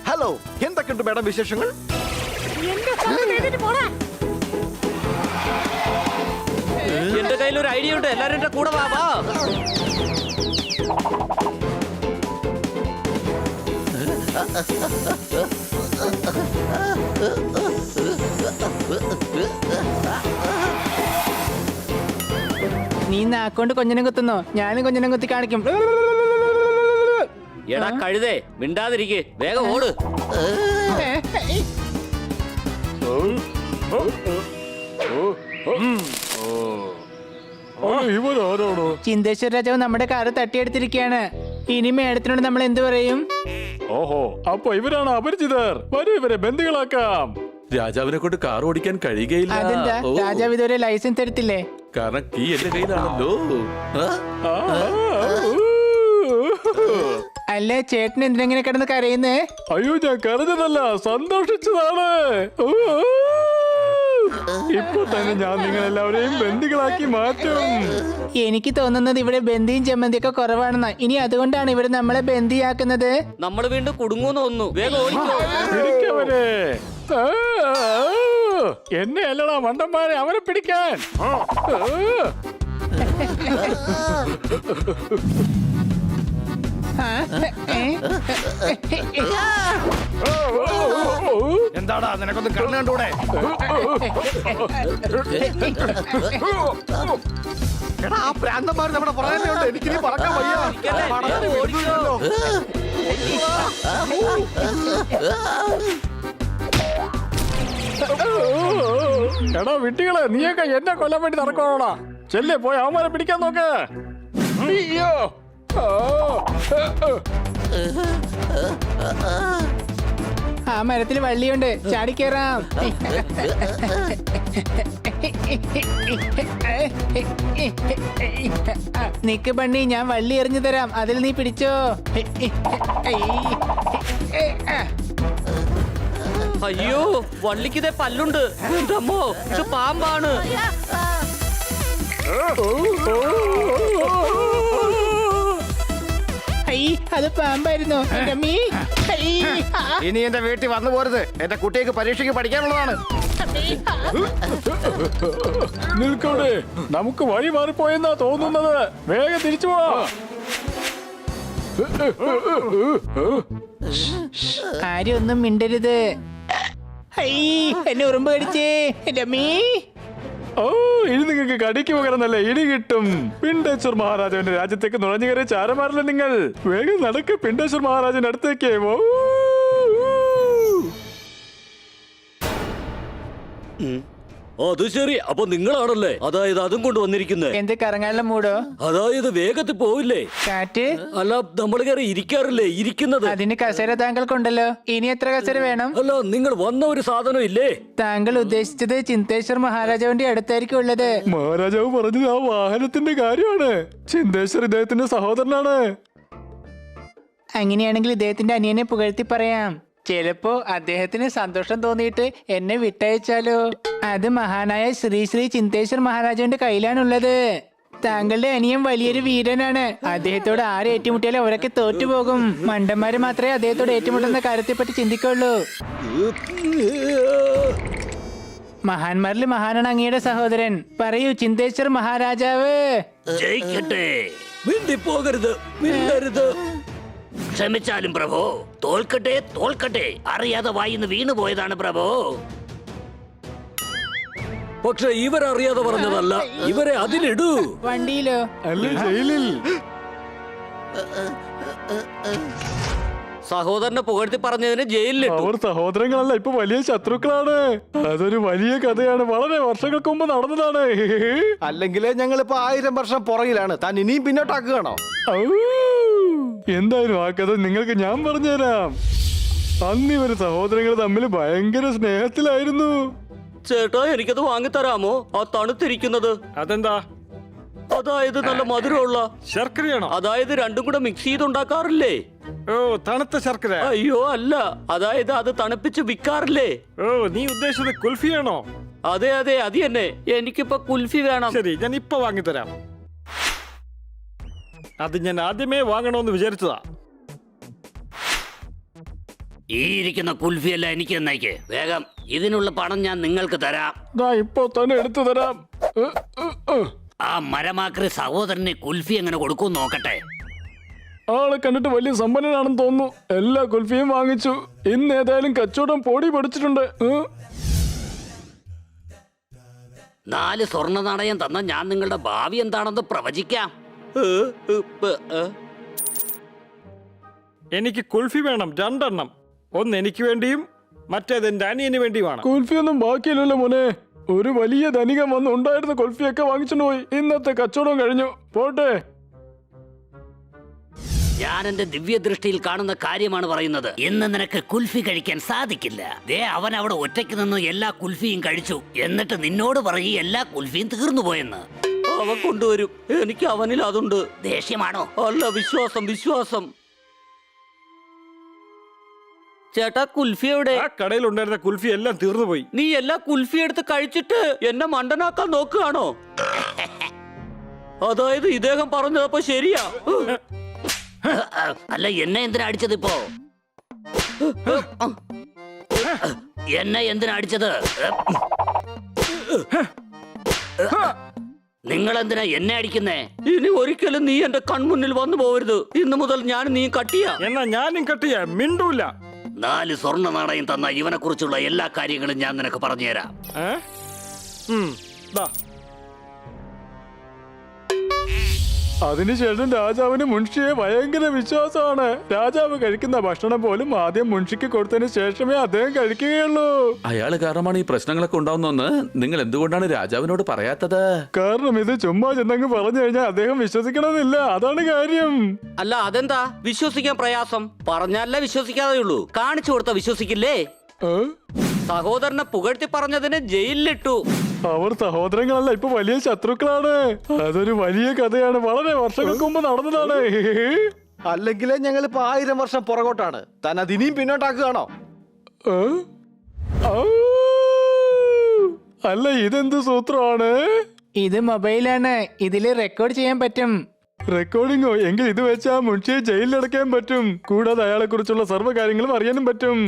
ഹലോ, എന്തൊക്കെയുണ്ട് മേഡം വിശേഷങ്ങൾ? എന്റെ എന്റെ കയ്യിൽ ഒരു ഐഡിയ ഉണ്ട്. എല്ലാരും എന്റെ കൂടെ വാ വാ. നീ നാക്കൊണ്ട് കൊഞ്ഞനം കുത്തുന്നോ? ഞാനും കൊഞ്ഞനം കുത്തി കാണിക്കും. എടാ കഴുതേ, മിണ്ടാതിരിക്കെ, വേഗം ഓട്. ഇവരാരാണോ? ചിന്തേശ്വര രാജാവ് നമ്മുടെ കാറ് തട്ടിയെടുത്തിരിക്കുകയാണ്. ഇനി മേഡത്തിനോട് നമ്മൾ എന്ത് പറയും? ഓഹോ, അപ്പൊ ഇവരാണ് അപരിചിതർ. വരൂ, ഇവരെ ബന്ദികളാക്കാം. രാജാവിനെ കൊണ്ട് കാർ ഓടിക്കാൻ കഴിയുകയില്ല. അതെന്താ? ഓ, രാജാവ് ഇതുവരെ ലൈസൻസ് എടുത്തില്ലേ? കാരണം കീ എന്റെ കയ്യിലാണല്ലോ. ആ? അല്ലേ ചേട്ടൻ എന്തിനെങ്ങനെ കിടന്ന് കരയുന്നേ? അയ്യോ, ഞാൻ കരഞ്ഞതല്ല, സന്തോഷിച്ചതാണ്. ഇപ്പൊ തന്നെ ഞാൻ നിങ്ങളെല്ലാവരെയും ബന്ദികളാക്കി മാറ്റും. എനിക്ക് തോന്നുന്നത് ഇവിടെ ബന്ദിയും ചെമ്മന്തിയൊക്കെ കുറവാണെന്നാ. ഇനി അതുകൊണ്ടാണ് ഇവിടെ നമ്മളെ ബന്ദിയാക്കുന്നത്. നമ്മൾ വീണ്ടും കുടുങ്ങൂന്ന് തോന്നുന്നു. വേഗം ഓടിക്കോ. പിടിക്കവരെ. എന്നെ അല്ലടാ മണ്ടന്മാരെ, അവരെ പിടിക്കാൻ. എന്താടാ നിനക്കൊന്ന് കണ്ണു കണ്ടൂടെ? എടാ, ആ പ്രാന്തന്മാർ നമ്മുടെ പുറകെയുണ്ട്. എനിക്കിനി പറക്കാൻ വയ്യ. ഓടിക്കോ. എടാ വിട്ടികളെ, നീയൊക്കെ എന്നെ കൊല്ലാൻ വേണ്ടി നടക്കണോടാ. ചെല്ലേ, പോയി അവന്മാരെ പിടിക്കാൻ നോക്ക്. അയ്യോ. ആ മരത്തിൽ വള്ളിയുണ്ട്, ചാടിക്കേറാം. നിക്ക് ബണ്ണി, ഞാൻ വള്ളി എറിഞ്ഞു തരാം, അതിൽ നീ പിടിച്ചോ. അയ്യോ, വള്ളിക്കിതേ പല്ലുണ്ട്. എന്റെ അമ്മോ, ഇത് പാമ്പാണ്. അത് പാമ്പായിരുന്നു. എന്റെ അമ്മീ. ഇനി എന്റെ വീട്ടിൽ വന്നു പോരുത്. എന്റെ കുട്ടിക്ക് പരീക്ഷയ്ക്ക് പഠിക്കാനുള്ളതാണ്. നിൽക്കവിടെ, നമുക്ക് വഴി മാറിപ്പോയെന്നാ തോന്നുന്നത്. വേഗം തിരിച്ചു പോ. ആരും ഒന്നും മിണ്ടരുത്. എന്നെ ഉറുമ്പ് കടിച്ചേ. എന്റെ അമ്മീ. ഓ, ഇനി നിങ്ങൾക്ക് കടിക്ക് പകരം നല്ല ഇടി കിട്ടും. പിണ്ടേശ്വർ മഹാരാജാവിന്റെ രാജ്യത്തേക്ക് നുഴഞ്ഞു കയറിയ ചാരന്മാരല്ലേ നിങ്ങൾ. വേഗം നടക്ക് പിണ്ടേശ്വർ മഹാരാജന്റെ അടുത്തേക്ക്. ഓ, അത് ശരി, അപ്പൊ നിങ്ങളാണല്ലേ? അതായത് അതും കൊണ്ട് വന്നിരിക്കുന്നത്. എന്ത് കറങ്ങാനുള്ള മൂടോ? അതായത് വേഗത്തിൽ പോവില്ലേ? കാറ്റ്. അല്ല, നമ്മൾ കയറി ഇരിക്കാറില്ലേ? ഇരിക്കുന്നത്. അതിന് കസേര താങ്കൾക്കുണ്ടല്ലോ. ഇനി എത്ര കസേര വേണം? അല്ല, നിങ്ങൾ വന്ന ഒരു സാധനം ഇല്ലേ? താങ്കൾ ഉദ്ദേശിച്ചത് ചിന്തേശ്വർ മഹാരാജാവിന്റെ അടുത്തായിരിക്കും ഉള്ളത്. മഹാരാജാവ് പറഞ്ഞത് ആ വാഹനത്തിന്റെ കാര്യമാണ്. ചിന്തേശ്വർ ഇദ്ദേഹത്തിന്റെ സഹോദരനാണ്. അങ്ങനെയാണെങ്കിൽ ഇദ്ദേഹത്തിന്റെ അനിയനെ പുകഴ്ത്തി പറയാം. ചിലപ്പോ അദ്ദേഹത്തിന് സന്തോഷം തോന്നിയിട്ട് എന്നെ വിട്ടയച്ചാലോ. അത് മഹാനായ ശ്രീ ശ്രീ ചിന്തേശ്വർ മഹാരാജാവിന്റെ കയ്യിലാണുള്ളത്. താങ്കളുടെ അനിയൻ വലിയൊരു വീരനാണ്. അദ്ദേഹത്തോട് ആര് ഏറ്റുമുട്ടിയാലും അവരൊക്കെ തോറ്റുപോകും. മണ്ടന്മാര് മാത്രമേ അദ്ദേഹത്തോട് ഏറ്റുമുട്ടുന്ന കാര്യത്തെ പറ്റി ചിന്തിക്കുള്ളൂ. മഹാന്മാരിൽ മഹാനാണ് അങ്ങയുടെ സഹോദരൻ. പറയൂ ചിന്തേശ്വർ മഹാരാജാവ്. ജയിക്കട്ടെ. മിണ്ടിപ്പോകരുത്, മിണ്ടരുത്. ക്ഷമിച്ചാലും പ്രഭു. തോൽക്കട്ടെ, തോൽക്കട്ടെ. അറിയാതെ വായിന്ന് വീണു പോയതാണ് പ്രഭു. പക്ഷെ ഇവരറിയാതെ പറഞ്ഞതല്ല. ഇവരെ അതിലിടൂ. വണ്ടിയിലോ? അല്ലേ, ജയിലിൽ. സഹോദരനെ പുകഴ്ത്തി പറഞ്ഞതിന് ജയിലിലിട്ടു. അവർ സഹോദരങ്ങളല്ല, ഇപ്പൊ വലിയ ശത്രുക്കളാണ്. അതൊരു വലിയ കഥയാണ്. വളരെ വർഷങ്ങൾക്ക് മുമ്പ് നടന്നതാണ്. അല്ലെങ്കിലേ ഞങ്ങളിപ്പോ 1000 വർഷം പുറകിലാണ്. താൻ ഇനിയും പിന്നോട്ടാക്കുകയാണോ? ഔ! എന്തായാലും ആ കഥ നിങ്ങൾക്ക് ഞാൻ പറഞ്ഞുതരാം. അന്ന് ഇവര് സഹോദരങ്ങൾ തമ്മിൽ ഭയങ്കര സ്നേഹത്തിലായിരുന്നു. ചേട്ടാ, എനിക്കത് വാങ്ങിത്തരാമോ? ആ തണുത്തിരിക്കുന്നത്. അതെന്താ? അതായത് നല്ല മധുരമുള്ള ശർക്കരയാണോ? അതായത് രണ്ടും കൂടെ മിക്സ് ചെയ്തുണ്ടാക്കാറില്ലേ? ഓ, തണുത്ത ശർക്കര. അയ്യോ അല്ല, അതായത് അത് തണുപ്പിച്ച് വിൽക്കാറില്ലേ? ഓ, നീ ഉദ്ദേശിച്ചത് കുൽഫിയാണോ? അതെ അതെ, അത് തന്നെ. എനിക്കിപ്പോ കുൽഫി വേണം. ശരി, ഞാൻ ഇപ്പൊ വാങ്ങിത്തരാം. അത് ഞാൻ ആദ്യമേ വാങ്ങണമെന്ന് വിചാരിച്ചതാ. ഈ ഇരിക്കുന്ന കുൽഫിയല്ല എനിക്ക് എന്നേക്ക്. വേഗം ഇതിനുള്ള പണം ഞാൻ നിങ്ങൾക്ക് തരാം. ഇപ്പൊ തന്നെ എടുത്തു തരാം. ആ മരമാക്രി സഹോദരനെ കുൽഫി എങ്ങനെ കൊടുക്കും നോക്കട്ടെ. ആളെ കണ്ടിട്ട് വലിയ സമ്പന്നനാണെന്ന് തോന്നുന്നു. എല്ലാ കുൽഫിയും വാങ്ങിച്ചു. ഇന്ന് ഏതായാലും കച്ചവടം പൊടി പഠിച്ചിട്ടുണ്ട്. 4 സ്വർണ്ണ നാണയം തന്ന ഞാൻ നിങ്ങളുടെ ഭാവി എന്താണെന്ന് പ്രവചിക്കാം. എനിക്ക് കുൽഫി വേണം 2 എണ്ണം. ഒന്ന് എനിക്ക് വേണ്ടിയും മറ്റേത് എന്റെ അനിയന് വേണ്ടിയുമാണ്. കുൽഫിയൊന്നും ബാക്കിയില്ലല്ലോ മോനെ. ഒരു വലിയ ധനികൻ വന്ന് ഉണ്ടായിരുന്ന കുൽഫിയൊക്കെ വാങ്ങിച്ചോണ്ട് പോയി. ഇന്നത്തെ കച്ചവടം കഴിഞ്ഞു. പോട്ടെ. ഞാൻ എന്റെ ദിവ്യദൃഷ്ടിയിൽ കാണുന്ന കാര്യമാണ് പറയുന്നത്. ഇന്ന് നിനക്ക് കുൽഫി കഴിക്കാൻ സാധിക്കില്ല. ദേ അവൻ അവിടെ ഒറ്റയ്ക്ക് നിന്ന് എല്ലാ കുൽഫിയും കഴിച്ചു. എന്നിട്ട് നിന്നോട് പറയും എല്ലാ കുൽഫിയും തീർന്നു പോയെന്ന്. അവൻ കൊണ്ടുവരും. എനിക്ക് അവനിൽ അതുണ്ട്. ദേഷ്യമാണോ? അല്ല, വിശ്വാസം വിശ്വാസം. ചേട്ടാ, കുൽഫി എവിടെ? ആ കടയിൽ ഉണ്ടായിരുന്ന കുൽഫി എല്ലാം തീർന്നു പോയി. നീ എല്ലാ കുൽഫി എടുത്ത് കഴിച്ചിട്ട് എന്നെ മണ്ടനാക്കാൻ നോക്കുകയാണോ? അതായത് ഇദ്ദേഹം പറഞ്ഞതപ്പോ ശരിയാ? അല്ല, എന്നെ എന്തിനാ അടിച്ചത് ഇപ്പോ? എന്നെ എന്തിനാ അടിച്ചത്? നിങ്ങൾ എന്തിനാ എന്നെ അടിക്കുന്നേ? ഇനി ഒരിക്കലും നീ എന്റെ കൺമുന്നിൽ വന്നു പോകരുത്. ഇന്നു മുതൽ ഞാൻ നീ കട്ടിയാ. എന്നാ ഞാനും കട്ടിയ മിണ്ടൂല. 4 സ്വർണ്ണ നാണയം തന്ന ഇവനെ കുറിച്ചുള്ള എല്ലാ കാര്യങ്ങളും ഞാൻ നിനക്ക് പറഞ്ഞുതരാം. ദാ. അതിനുശേഷം രാജാവിന് മുൻഷിയെ ഭയങ്കര വിശ്വാസമാണ്. രാജാവ് കഴിക്കുന്ന ഭക്ഷണം പോലും ആദ്യം മുൻഷിക്ക് കൊടുത്തതിന് ശേഷമേ അദ്ദേഹം കഴിക്കുകയുള്ളൂ. അയാള് കാരണമാണ് ഈ പ്രശ്നങ്ങളൊക്കെ ഉണ്ടാവുന്നെന്ന് നിങ്ങൾ എന്തുകൊണ്ടാണ് രാജാവിനോട് പറയാത്തത്? കാരണം ഇത് ചുമ്മാ ചെന്നങ്ങ് പറഞ്ഞു കഴിഞ്ഞാൽ അദ്ദേഹം വിശ്വസിക്കണമെന്നില്ല. അതാണ് കാര്യം. അല്ല, അതെന്താ വിശ്വസിക്കാൻ പ്രയാസം? പറഞ്ഞാലേ വിശ്വസിക്കാതെയുള്ളൂ. കാണിച്ചു കൊടുത്ത വിശ്വസിക്കില്ലേ? സഹോദരനെ പുകഴ്ത്തി പറഞ്ഞതിന് ജയിലിലിട്ടു. അവർ സഹോദരങ്ങളല്ല, ഇപ്പൊ വലിയ ശത്രുക്കളാണ്. അതൊരു വലിയ കഥയാണ്. വളരെ വർഷങ്ങൾക്ക് മുമ്പ് നടന്നതാണ്. അല്ലെങ്കിലേ ഞങ്ങളിപ്പോ 1000 വർഷം പുറകോട്ടാണ്. താൻ അതിനെയും പിന്നോട്ടാക്കുകയാണോ? അല്ല, ഇതെന്ത് സൂത്രമാണ്? ഇത് മൊബൈലാണ്. ഇതില് റെക്കോർഡ് ചെയ്യാൻ പറ്റും. റെക്കോർഡിങ്ങോ? എങ്കിൽ ഇത് വെച്ചാ മുൻഷിയെ ജയിലിലടക്കാൻ പറ്റും. കൂടാതെ അയാളെ കുറിച്ചുള്ള സർവ്വ കാര്യങ്ങളും അറിയാനും പറ്റും.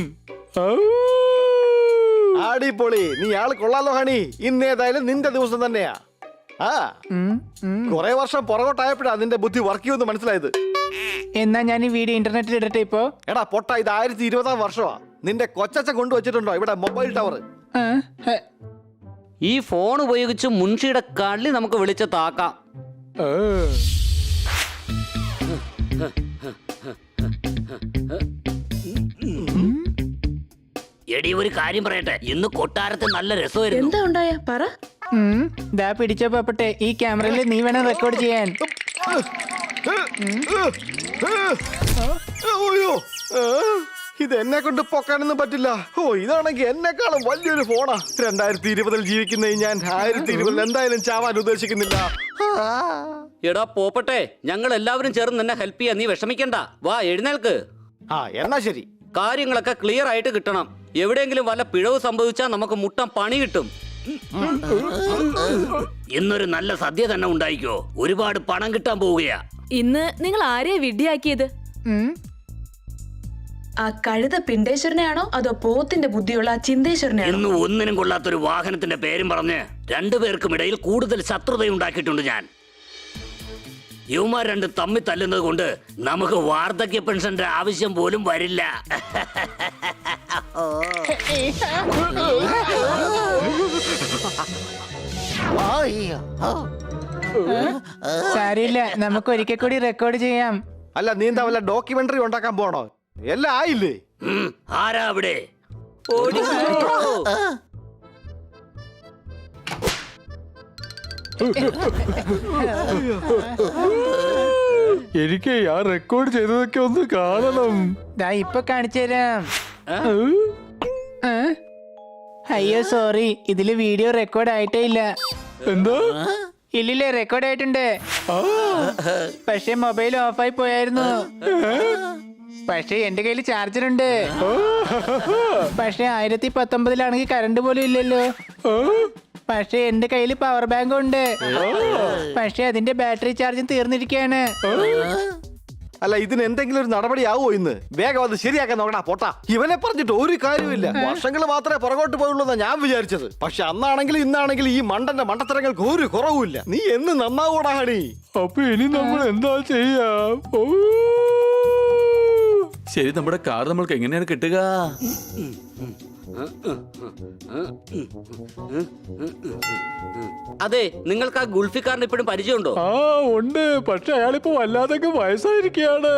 അടിപൊളി. നീ ആള് കൊള്ളാലോ ഹണി. ഇന്നേതായാലും നിന്റെ ദിവസം തന്നെയാ. കുറെ വർഷം പുറകോട്ടായപ്പോഴാ നിന്റെ ബുദ്ധി വർക്ക് ചെയ്യുമെന്ന് മനസ്സിലായത്. എന്നാ ഞാൻ ഈ വീഡിയോ ഇന്റർനെറ്റിൽ ഇടട്ടെ ഇപ്പോ? എടാ പൊട്ട, ഇത് 1020 വർഷമാ. നിന്റെ കൊച്ചച്ച കൊണ്ടുവച്ചിട്ടുണ്ടോ ഇവിടെ മൊബൈൽ ടവർ? ഈ ഫോൺ ഉപയോഗിച്ച് മുൻഷിയുടെ കള്ളി നമുക്ക് വിളിച്ച് താക്കാം. എടി, ഒരു കാര്യം പറയട്ടെ. ഇന്ന് കൊട്ടാരത്തിൽ നല്ല രസമായിരുന്നു. എന്താ ഉണ്ടായ പറ. ദാ പിടിച്ചോ പപ്പട്ടെ. ഈ ക്യാമറയിൽ നീ വേണം റെക്കോർഡ് ചെയ്യാൻ. ഇത് എന്നെ കൊണ്ട് പൊക്കാനൊന്നും പറ്റില്ല. ഇതാണെങ്കിൽ എന്നെക്കാളും വലിയൊരു ഫോണാ. 2020 ജീവിക്കുന്ന ഞാൻ 1020 എന്തായാലും ചാവാൻ ഉദ്ദേശിക്കുന്നില്ല. എടാ പോപ്പട്ടെ, ഞങ്ങൾ എല്ലാവരും ചേർന്ന് നിന്നെ ഹെൽപ്പ് ചെയ്യാൻ. നീ വിഷമിക്കണ്ട. വാ, എഴുന്നേൽക്ക്. എന്നാ ശരി. കാര്യങ്ങളൊക്കെ ക്ലിയർ ആയിട്ട് കിട്ടണം. എവിടെയെങ്കിലും വല്ല പിഴവ് സംഭവിച്ചാൽ നമുക്ക് മുട്ടം പണി കിട്ടും. ഇന്നൊരു നല്ല സദ്യ തന്നെ ഉണ്ടായിക്കോ. ഒരുപാട് പണം കിട്ടാൻ പോവുകയാ. ഇന്ന് നിങ്ങൾ ആരെയാ വിഡ്ഢിയാക്കിയത്? ആ കഴുത പിണ്ടേശ്വരനെയാണോ അതോ പോത്തിന്റെ ബുദ്ധിയുള്ള ചിന്തേശ്വരനെയാണോ? ഇന്ന് ഒന്നിനും കൊള്ളാത്തൊരു വാഹനത്തിന്റെ പേരും പറഞ്ഞ് 2 പേർക്കും ഇടയിൽ കൂടുതൽ ശത്രുതയുണ്ടാക്കിയിട്ടുണ്ട് ഞാൻ. ഇവന്മാർ 2 തമ്മിൽ തല്ലുന്നത് കൊണ്ട് നമുക്ക് വാർദ്ധക്യ പെൻഷന്റെ ആവശ്യം പോലും വരില്ല. സാരില്ല, നമുക്ക് ഒരിക്കൽ കൂടി റെക്കോർഡ് ചെയ്യാം. അല്ല, നീ എന്താ വല്ല ഡോക്യുമെന്ററി ഉണ്ടാക്കാൻ പോണോ? എല്ലാം ആയില്ലേ? ആരാ അവിടെ? എനിക്ക് ആ റെക്കോർഡ് ചെയ്തതൊക്കെ ഒന്ന് കാണണം. ദാ ഇപ്പൊ കാണിച്ചു തരാം. അയ്യോ സോറി, ഇതില് വീഡിയോ റെക്കോർഡ് ആയിട്ടേ ഇല്ല. എന്താ? ഇല്ലില്ലേ, റെക്കോർഡ് ആയിട്ടുണ്ട്. പക്ഷെ മൊബൈൽ ഓഫായി പോയായിരുന്നു. പക്ഷെ എന്റെ കയ്യിൽ ചാർജർ ഉണ്ട്. പക്ഷെ 1019 കറണ്ട് പോലും ഇല്ലല്ലോ. പക്ഷെ എന്റെ കയ്യിൽ പവർ ബാങ്ക് ഉണ്ട്. പക്ഷെ അതിന്റെ ബാറ്ററി ചാർജും തീർന്നിരിക്കുകയാണ്. അല്ല ഇതിന് എന്തെങ്കിലും ഒരു നടപടിയാവോ ഇന്ന്? വേഗം അത് ശരിയാക്കാൻ നോക്കണ പോട്ടാ. ഇവനെ പറഞ്ഞിട്ട് ഒരു കാര്യമില്ല. വർഷങ്ങൾ മാത്രമേ പുറകോട്ട് പോയുള്ളൂ എന്നാ ഞാൻ വിചാരിച്ചത്. പക്ഷെ അന്നാണെങ്കിലും ഇന്നാണെങ്കിലും ഈ മണ്ടന്റെ മണ്ടത്തരങ്ങൾക്ക് ഒരു കുറവുമില്ല. നീ എന്ന് നന്നാവൂടാ ഹണി. അപ്പൊ ഇനി നമ്മൾ എന്താ ചെയ്യാം? ഓ, ശരി, നമ്മുടെ കാർ നമ്മൾക്ക് എങ്ങനെയാണ് കിട്ടുക? അതെ, നിങ്ങൾക്ക് ആ ഗുൾഫിക്കാരന് ഇപ്പോഴും പരിചയമുണ്ടോ? ആ ഉണ്ട്. പക്ഷെ അയാളിപ്പോ വല്ലാതൊക്കെ വയസ്സായിരിക്കുകയാണ്.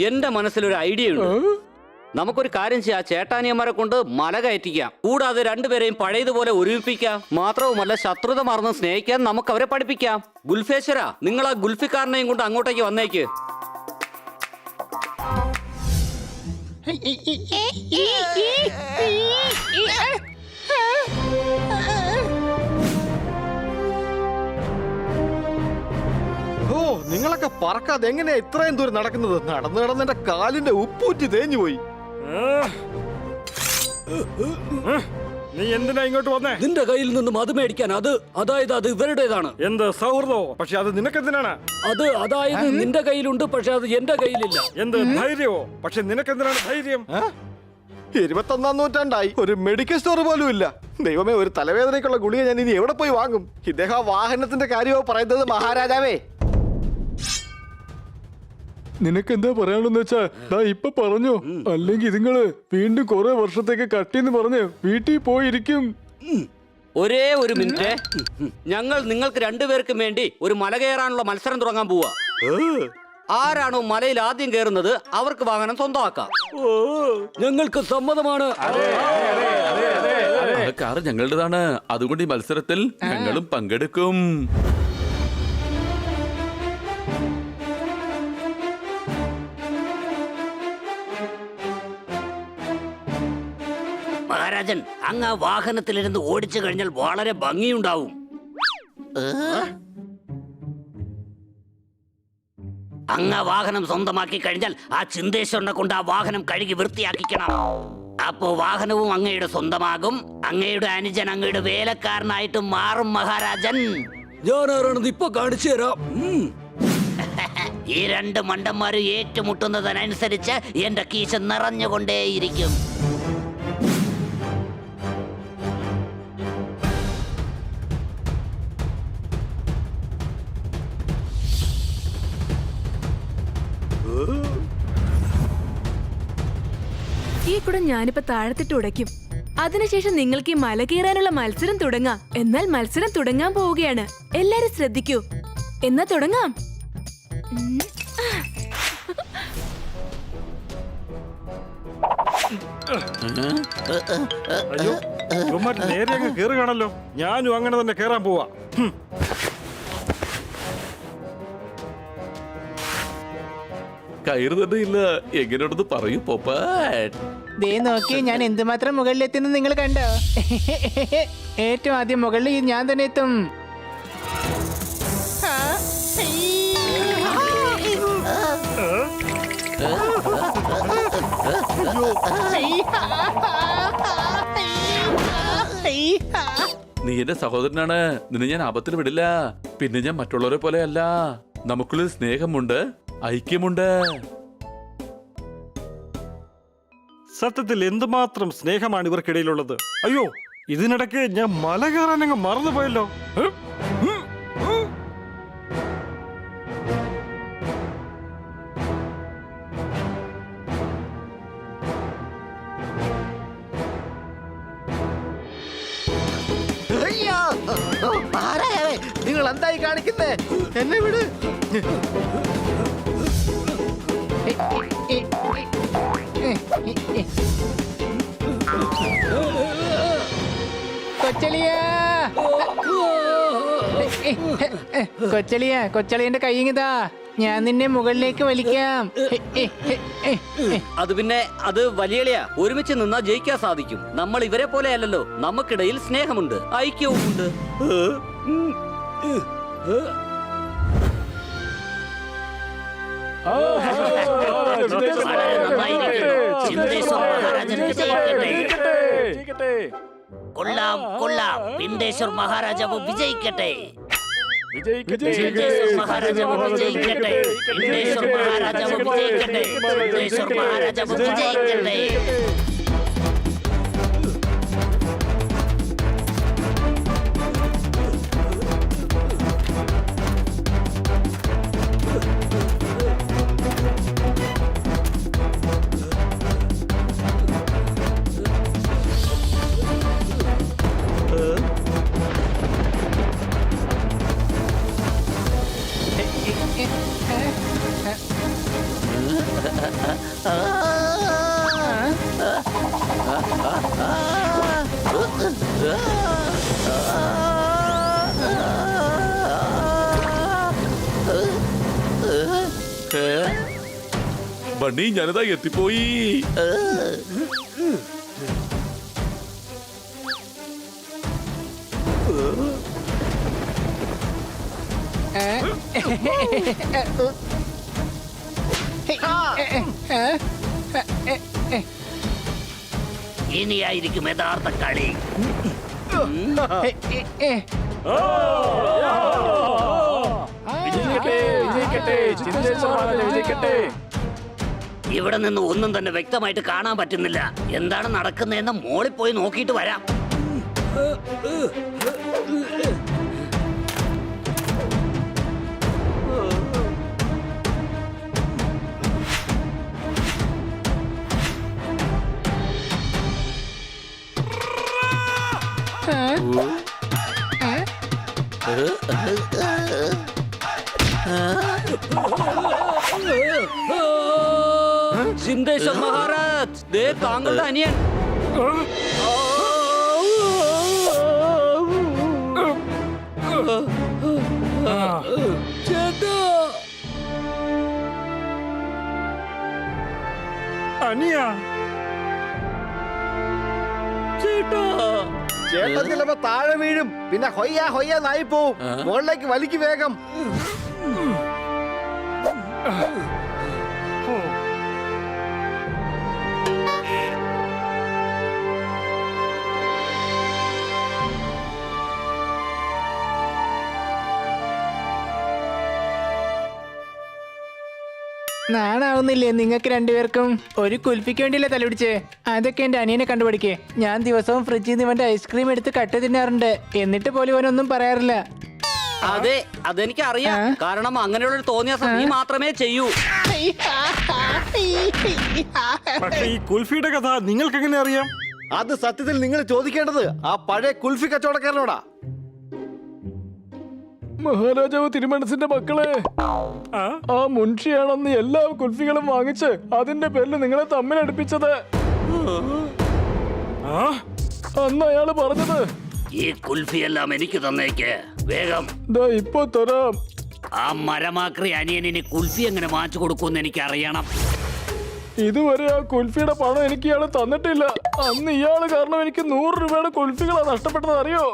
എന്റെ മനസ്സിലൊരു ഐഡിയ ഉണ്ട്. നമുക്കൊരു കാര്യം ചെയ്യാം, ചേട്ടാനിയന്മാരെ കൊണ്ട് മല കയറ്റിക്കാം. കൂടാതെ രണ്ടുപേരെയും പഴയതുപോലെ ഒരുമിപ്പിക്കാം. മാത്രവുമല്ല, ശത്രുത മറന്ന് സ്നേഹിക്കാൻ നമുക്ക് അവരെ പഠിപ്പിക്കാം. ഗുൽഫേശ്വര, നിങ്ങൾ ആ ഗുൽഫിക്കാരനെയും കൊണ്ട് അങ്ങോട്ടേക്ക് വന്നേക്ക്. ഓ, നിങ്ങളൊക്കെ പറക്കാതെ എങ്ങനെയാ ഇത്രയും ദൂരം നടക്കുന്നത്? നടന്നു നടന്ന് എന്റെ കാലിന്റെ ഉപ്പൂറ്റി തേഞ്ഞു പോയി. നീ എന്തിനാ ഇങ്ങോട്ട് വന്നേ? നിന്റെ കയ്യിൽ നിന്നും അത് മേടിക്കാൻ. അതായത് അത് ഇവരുടേതാണ്. എന്ത് സൗഹൃദമോ? പക്ഷെ അത് നിനക്കെന്തിനാണ്? അതായത് നിന്റെ കയ്യിലുണ്ട്, പക്ഷെ അത് എന്റെ കയ്യിലില്ല. എന്ത് ധൈര്യമോ? പക്ഷെ നിനക്കെന്തിനാണ് ധൈര്യം? 21-ാം നൂറ്റാണ്ടായി, ഒരു മെഡിക്കൽ സ്റ്റോർ പോലും ഇല്ല. ദൈവമേ, ഒരു തലവേദനയ്ക്കുള്ള ഗുളിക ഞാൻ ഇനി എവിടെ പോയി വാങ്ങും? ഇദ്ദേഹം ആ വാഹനത്തിന്റെ കാര്യമോ പറയുന്നത്? മഹാരാജാവേ, നിനക്കെന്താ പറയാനുള്ളെന്ന് വെച്ചാ ദാ ഇപ്പൊ പറഞ്ഞു. അല്ലെങ്കിൽ ഇതുങ്ങള് വീണ്ടും കുറെ വർഷത്തേക്ക് കട്ടിന്ന് പറഞ്ഞ് വീട്ടിൽ പോയിരിക്കും. ഒരേ ഒരു മിനിറ്റ്. ഞങ്ങൾ നിങ്ങൾക്ക് രണ്ടുപേർക്കും വേണ്ടി ഒരു മല കയറാനുള്ള മത്സരം തുടങ്ങാൻ പോവാ. ആരാണോ മലയിൽ ആദ്യം കയറുന്നത് അവർക്ക് വാഹനം സ്വന്തമാക്കാം. ഞങ്ങൾക്ക് സമ്മതമാണ്. ആ കാർ ഞങ്ങളുടേതാണ്. അതുകൊണ്ട് ഈ മത്സരത്തിൽ ഞങ്ങളും പങ്കെടുക്കും. മഹാരാജൻ, അങ്ങ് ആ വാഹനത്തിലിരുന്ന് ഓടിച്ചു കഴിഞ്ഞാൽ വളരെ ഭംഗിയുണ്ടാവും. അങ്ങ് ആ വാഹനം സ്വന്തമാക്കി കഴിഞ്ഞാൽ ആ ചിന്തേശ്വരനെ കൊണ്ട് ആ വാഹനം കഴുകി വൃത്തിയാക്കിക്കണം. അപ്പോ വാഹനവും അങ്ങയുടെ സ്വന്തമാകും. അങ്ങയുടെ അനുജൻ അങ്ങയുടെ വേലക്കാരനായിട്ട് മാറും മഹാരാജൻ. ഞാനാരാണെന്ന് ഇപ്പൊ കാണിച്ചു തരാം. ഈ രണ്ട് മണ്ടന്മാരും ഏറ്റുമുട്ടുന്നതിനനുസരിച്ച് എന്റെ കീശ നിറഞ്ഞുകൊണ്ടേയിരിക്കും. ഈ കുടം ഞാനിപ്പോ താഴത്തിട്ട് ഉടയ്ക്കും. അതിനുശേഷം നിങ്ങൾക്ക് ഈ മല കയറാനുള്ള മത്സരം തുടങ്ങാം. എന്നാൽ മത്സരം തുടങ്ങാൻ പോവുകയാണ്. എല്ലാരും ശ്രദ്ധിക്കൂ. എന്നാ തുടങ്ങാം. അയ്യോ, ഇവന്മാർ നേരെ അങ്ങ് കേറുകയാണല്ലോ. ഞാനും അങ്ങനെ തന്നെ കേറാൻ പോവാ. കയറ് തന്നെ ഇല്ല. എങ്ങനെയുണ്ടെന്ന് പറയൂ പോപ്പാൻ. ദേ നോക്കി, ഞാൻ എന്തുമാത്രം മുകളിലെത്തുന്നു നിങ്ങൾ കണ്ടോ? ഏറ്റവും ആദ്യം മുകളിൽ ഞാൻ തന്നെ എത്തും. നീ എന്റെ സഹോദരനാണ്. നിന്നെ ഞാൻ ആപത്തിൽ വിടില്ല. പിന്നെ ഞാൻ മറ്റുള്ളവരെ പോലെ അല്ല. നമുക്കുള്ളിൽ സ്നേഹമുണ്ട്, ഐക്യമുണ്ട്. സത്യത്തിൽ എന്തുമാത്രം സ്നേഹമാണ് ഇവർക്കിടയിലുള്ളത്. അയ്യോ, ഇതിനിടയ്ക്ക് ഞാൻ മല കയറാൻ അങ്ങ് മറന്നുപോയല്ലോ. അയ്യോ, മഹാരാജാവേ, നിങ്ങൾ എന്തായി കാണിക്കുന്നേ? എന്നെ വിട്. കൊച്ചളിയന്റെ കൈങ്ങിതാ. ഞാൻ നിന്നെ മുകളിലേക്ക് വലിക്കാം. അത് പിന്നെ അത് വലിയളിയാ. ഒരുമിച്ച് നിന്നാ ജയിക്കാൻ സാധിക്കും. നമ്മൾ ഇവരെ പോലെ അല്ലല്ലോ. നമുക്കിടയിൽ സ്നേഹമുണ്ട്, ഐക്യവും ഉണ്ട്. വളരെ നന്നായിരിക്കുന്നു. ചിന്തേശ്വര മഹാരാജൻ വിജയിക്കട്ടെ. കൊള്ളാം കൊള്ളാം. പിണ്ടേശ്വർ മഹാരാജാവ് വിജയിക്കട്ടെ. ചിന്തേശ്വർ മഹാരാജാവ് വിജയിക്കട്ടെ. ചിന്തേശ്വർ മഹാരാജാവ് വിജയിക്കട്ടെ. ചിന്തേശ്വർ മഹാരാജാവ് വിജയിക്കട്ടെ. ബണ്ണി ഞാനിതാ എത്തിപ്പോയി. ഇനിയായിരിക്കും യഥാർത്ഥ കളി. ഇവിടെ നിന്ന് ഒന്നും തന്നെ വ്യക്തമായിട്ട് കാണാൻ പറ്റുന്നില്ല. എന്താണ് നടക്കുന്നതെന്ന് മോളിൽ പോയി നോക്കിയിട്ട് വരാം. ചിന്തേശ്വർ മഹാരാജ്, ദേ താങ്കളുടെ അനിയൻ. ചേട്ടാ, അനിയ ചേട്ടാ. ചേട്ടൻ ചിലപ്പോ താഴെ വീഴും. പിന്നെ ഹൊയ്യ ഹൊയ്യ നായി പോവും. മുകളിലേക്ക് വലിക്ക് വേഗം. നാണാവുന്നില്ലേ നിങ്ങൾക്ക് രണ്ടുപേർക്കും? ഒരു കുൽഫിക്ക് വേണ്ടിയല്ലേ തലപിടിച്ചേ? അതൊക്കെ എന്റെ അനിയനെ കണ്ടുപിടിക്കേ. ഞാൻ ദിവസവും ഫ്രിഡ്ജിൽ നിന്ന് ഇവന്റെ ഐസ്ക്രീം എടുത്ത് കട്ട് തിന്നാറുണ്ട്. എന്നിട്ട് പോലും ഇവനൊന്നും പറയാറില്ല. അതെ, അതെനിക്ക് അറിയാം. കാരണം അങ്ങനെയുള്ളൊരു തോന്നിയാസം നീ മാത്രമേ ചെയ്യൂ. പക്ഷെ ഈ കുൽഫിയുടെ കഥ നിങ്ങൾക്ക് എങ്ങനെ അറിയാം? അത് സത്യത്തിൽ നിങ്ങൾ ചോദിക്കേണ്ടത് ആ പഴയ കുൽഫി കച്ചവടക്കാരനോടാ. മഹാരാജാവ് തിരുമനസിന്റെ മക്കളെ, ആ മുൻഷിയാണെന്ന് എല്ലാ കുൽഫികളും വാങ്ങിച്ച് അതിന്റെ പേരിൽ നിങ്ങളെ തമ്മിലടുപ്പിച്ചത്. അന്ന് അയാള് പറഞ്ഞത്, ഈ കുൽഫിയെല്ലാം എനിക്ക് തന്നേക്ക് വേഗം. ഇപ്പൊ തരാം. ആ മരമാക്രി അനിയനിന് കുൽഫി എങ്ങനെ വാങ്ങിച്ചു കൊടുക്കുമെന്ന് എനിക്ക് അറിയണം. ഇതുവരെ ആ കുൽഫിയുടെ പണം എനിക്ക് ഇയാള് തന്നിട്ടില്ല. അന്ന് ഇയാള് കാരണം എനിക്ക് 100 രൂപയുടെ കുൽഫികളാ നഷ്ടപ്പെട്ടത്, അറിയോ?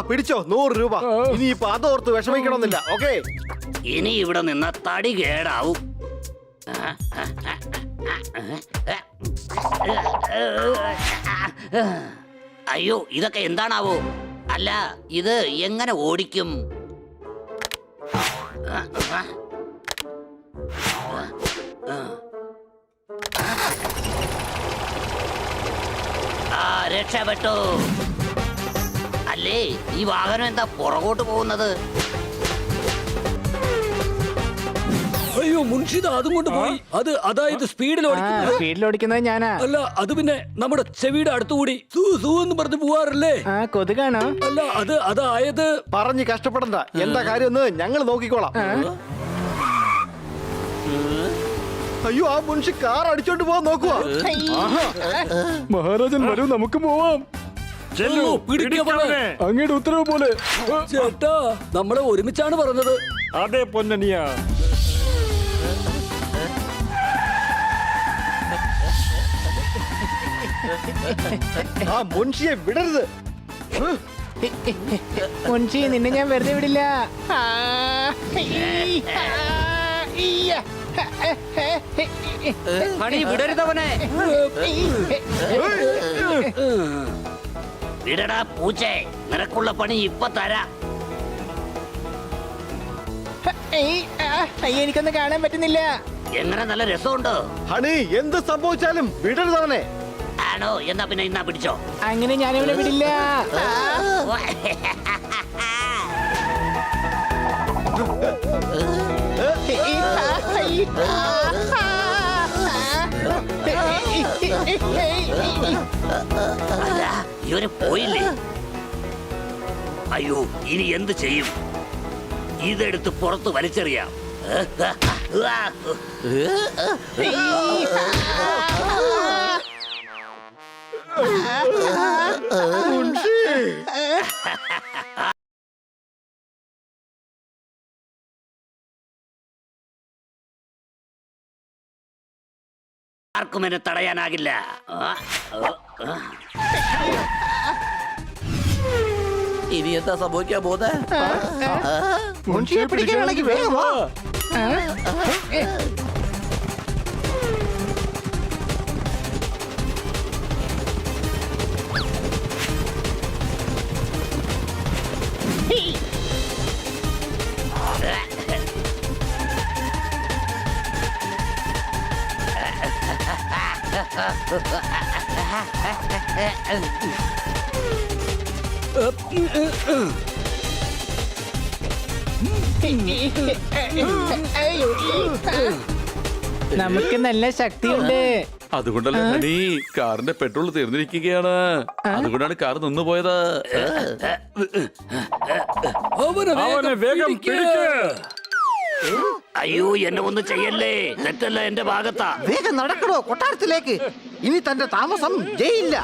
പിടിച്ചോ 100 രൂപ. ഇനിയിപ്പോ അതോർത്ത് വിഷമിക്കണമെന്നില്ല. ഓക്കെ, ഇനി ഇവിടെ നിന്ന് തടി കേടാവും. അയ്യോ, ഇതൊക്കെ എന്താണാവോ? അല്ല, ഇത് എങ്ങനെ ഓടിക്കും? രക്ഷപ്പെട്ടു. അല്ലേ, ഈ വാഹനം എന്താ പുറകോട്ട് പോകുന്നത്? അയ്യോ മുൻഷിദ, അതും കൊണ്ട് പോയി. അതായത് സ്പീഡിൽ ഓടിക്കുന്നത് ഞാനാ. അല്ല, അത് പിന്നെ നമ്മുടെ ചെവിയുടെ അടുത്തുകൂടി സൂ സൂ എന്ന് പറഞ്ഞ് പോവാറില്ലേ? കൊതുകാണോ? അല്ല, അതായത് പറഞ്ഞ് കഷ്ടപ്പെടണ്ട. എന്താ കാര്യം ഞങ്ങൾ നോക്കിക്കോളാം. അയ്യോ, ആ മുൻഷി കാർ അടിച്ചോണ്ട് പോവാൻ നോക്കുക. മഹാരാജൻ വരൂ, നമുക്ക് പോവാം. അങ്ങയുടെ ഉത്തരവ് പോലെ. ചേട്ടാ, നമ്മളെ ഒരുമിച്ചാണ് പറഞ്ഞത്. അതെ പൊന്നനിയ. ആ മുൻഷിയെ വിടരുത്. മുൻഷി, നിന്നെ ഞാൻ വെറുതെ വിടില്ല. പണി വിടരുതവനെ. വിടടാ പൂച്ചേ, നിനക്കുള്ള പണി ഇപ്പൊ തരാം. അയ്യോ എനിക്കൊന്നും കാണാൻ പറ്റുന്നില്ല. എങ്ങനെ നല്ല രസമുണ്ടോ? ഹണി എന്ത് സംഭവിച്ചാലും വിടരുതവനെ. ആണോ? എന്നാ പിന്നെ ഇന്നാ പിടിച്ചോ. അങ്ങനെ ഞാനിവിടെ വിടില്ല. അല്ല, ഇവന് പോയില്ലേ? അയ്യോ, ഇനി എന്ത് ചെയ്യും? ഇതെടുത്ത് പുറത്ത് വലിച്ചെറിയാം. ആർക്കും എന്നെ തടയാനാകില്ല. ഇനി എന്താ സംഭവിക്കാൻ പോകുന്നത്? മുൻഷിയെ പിടിക്കാനാണെങ്കിൽ വേഗം വാ. നമുക്ക് നല്ല ശക്തിയുണ്ട്. അതുകൊണ്ടല്ലേ ഹണി കാറിന്റെ പെട്രോൾ തീർന്നിരിക്കുകയാണ്. അതുകൊണ്ടാണ് കാർ നിന്നുപോയത്. അവനെ വേഗം പിടിക്ക്. അയ്യോ, എന്നെ ഒന്നും ചെയ്യല്ലേ. തെറ്റല്ല എന്റെ ഭാഗത്താ. വേഗം നടക്കണോ കൊട്ടാരത്തിലേക്ക്. ഇനി തന്റെ താമസം ജയിലില്ല.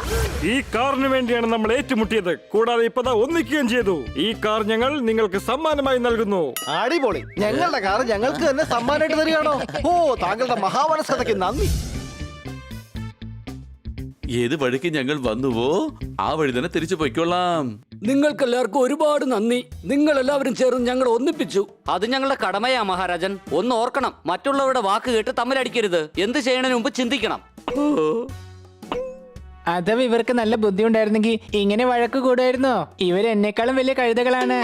ഈ കാറിന് വേണ്ടിയാണ് നമ്മൾ ഏറ്റുമുട്ടിയത്. കൂടാതെ ഇപ്പതാ ഒന്നിക്കുകയും ചെയ്തു. ഈ കാർ ഞങ്ങൾ നിങ്ങൾക്ക് സമ്മാനമായി നൽകുന്നു. അടിപൊളി. ഞങ്ങളുടെ കാർ ഞങ്ങൾക്ക് തന്നെ സമ്മാനമായിട്ട് തരികയാണോ? ഓ, താങ്കളുടെ മഹാമനസ്കതയ്ക്ക് നന്ദി. ഏത് വഴിക്ക് ഞങ്ങൾ വന്നുവോ ആ വഴി തന്നെ തിരിച്ചു പൊയ്ക്കൊള്ളാം. നിങ്ങൾക്കെല്ലാവർക്കും ഒരുപാട് നന്ദി. നിങ്ങൾ എല്ലാവരും ചേർന്ന് ഞങ്ങളെ ഒന്നിപ്പിച്ചു. അത് ഞങ്ങളുടെ കടമയാ മഹാരാജൻ. ഒന്ന് ഓർക്കണം, മറ്റുള്ളവരുടെ വാക്ക് കേട്ട് തമ്മിലടിക്കരുത്. എന്ത് ചെയ്യണതിന് മുമ്പ് ചിന്തിക്കണം. അഥവാ ഇവർക്ക് നല്ല ബുദ്ധി ഉണ്ടായിരുന്നെങ്കിൽ ഇങ്ങനെ വഴക്ക് കൂടുമായിരുന്നോ? ഇവരെന്നെക്കാളും വലിയ കഴുതകളാണ്.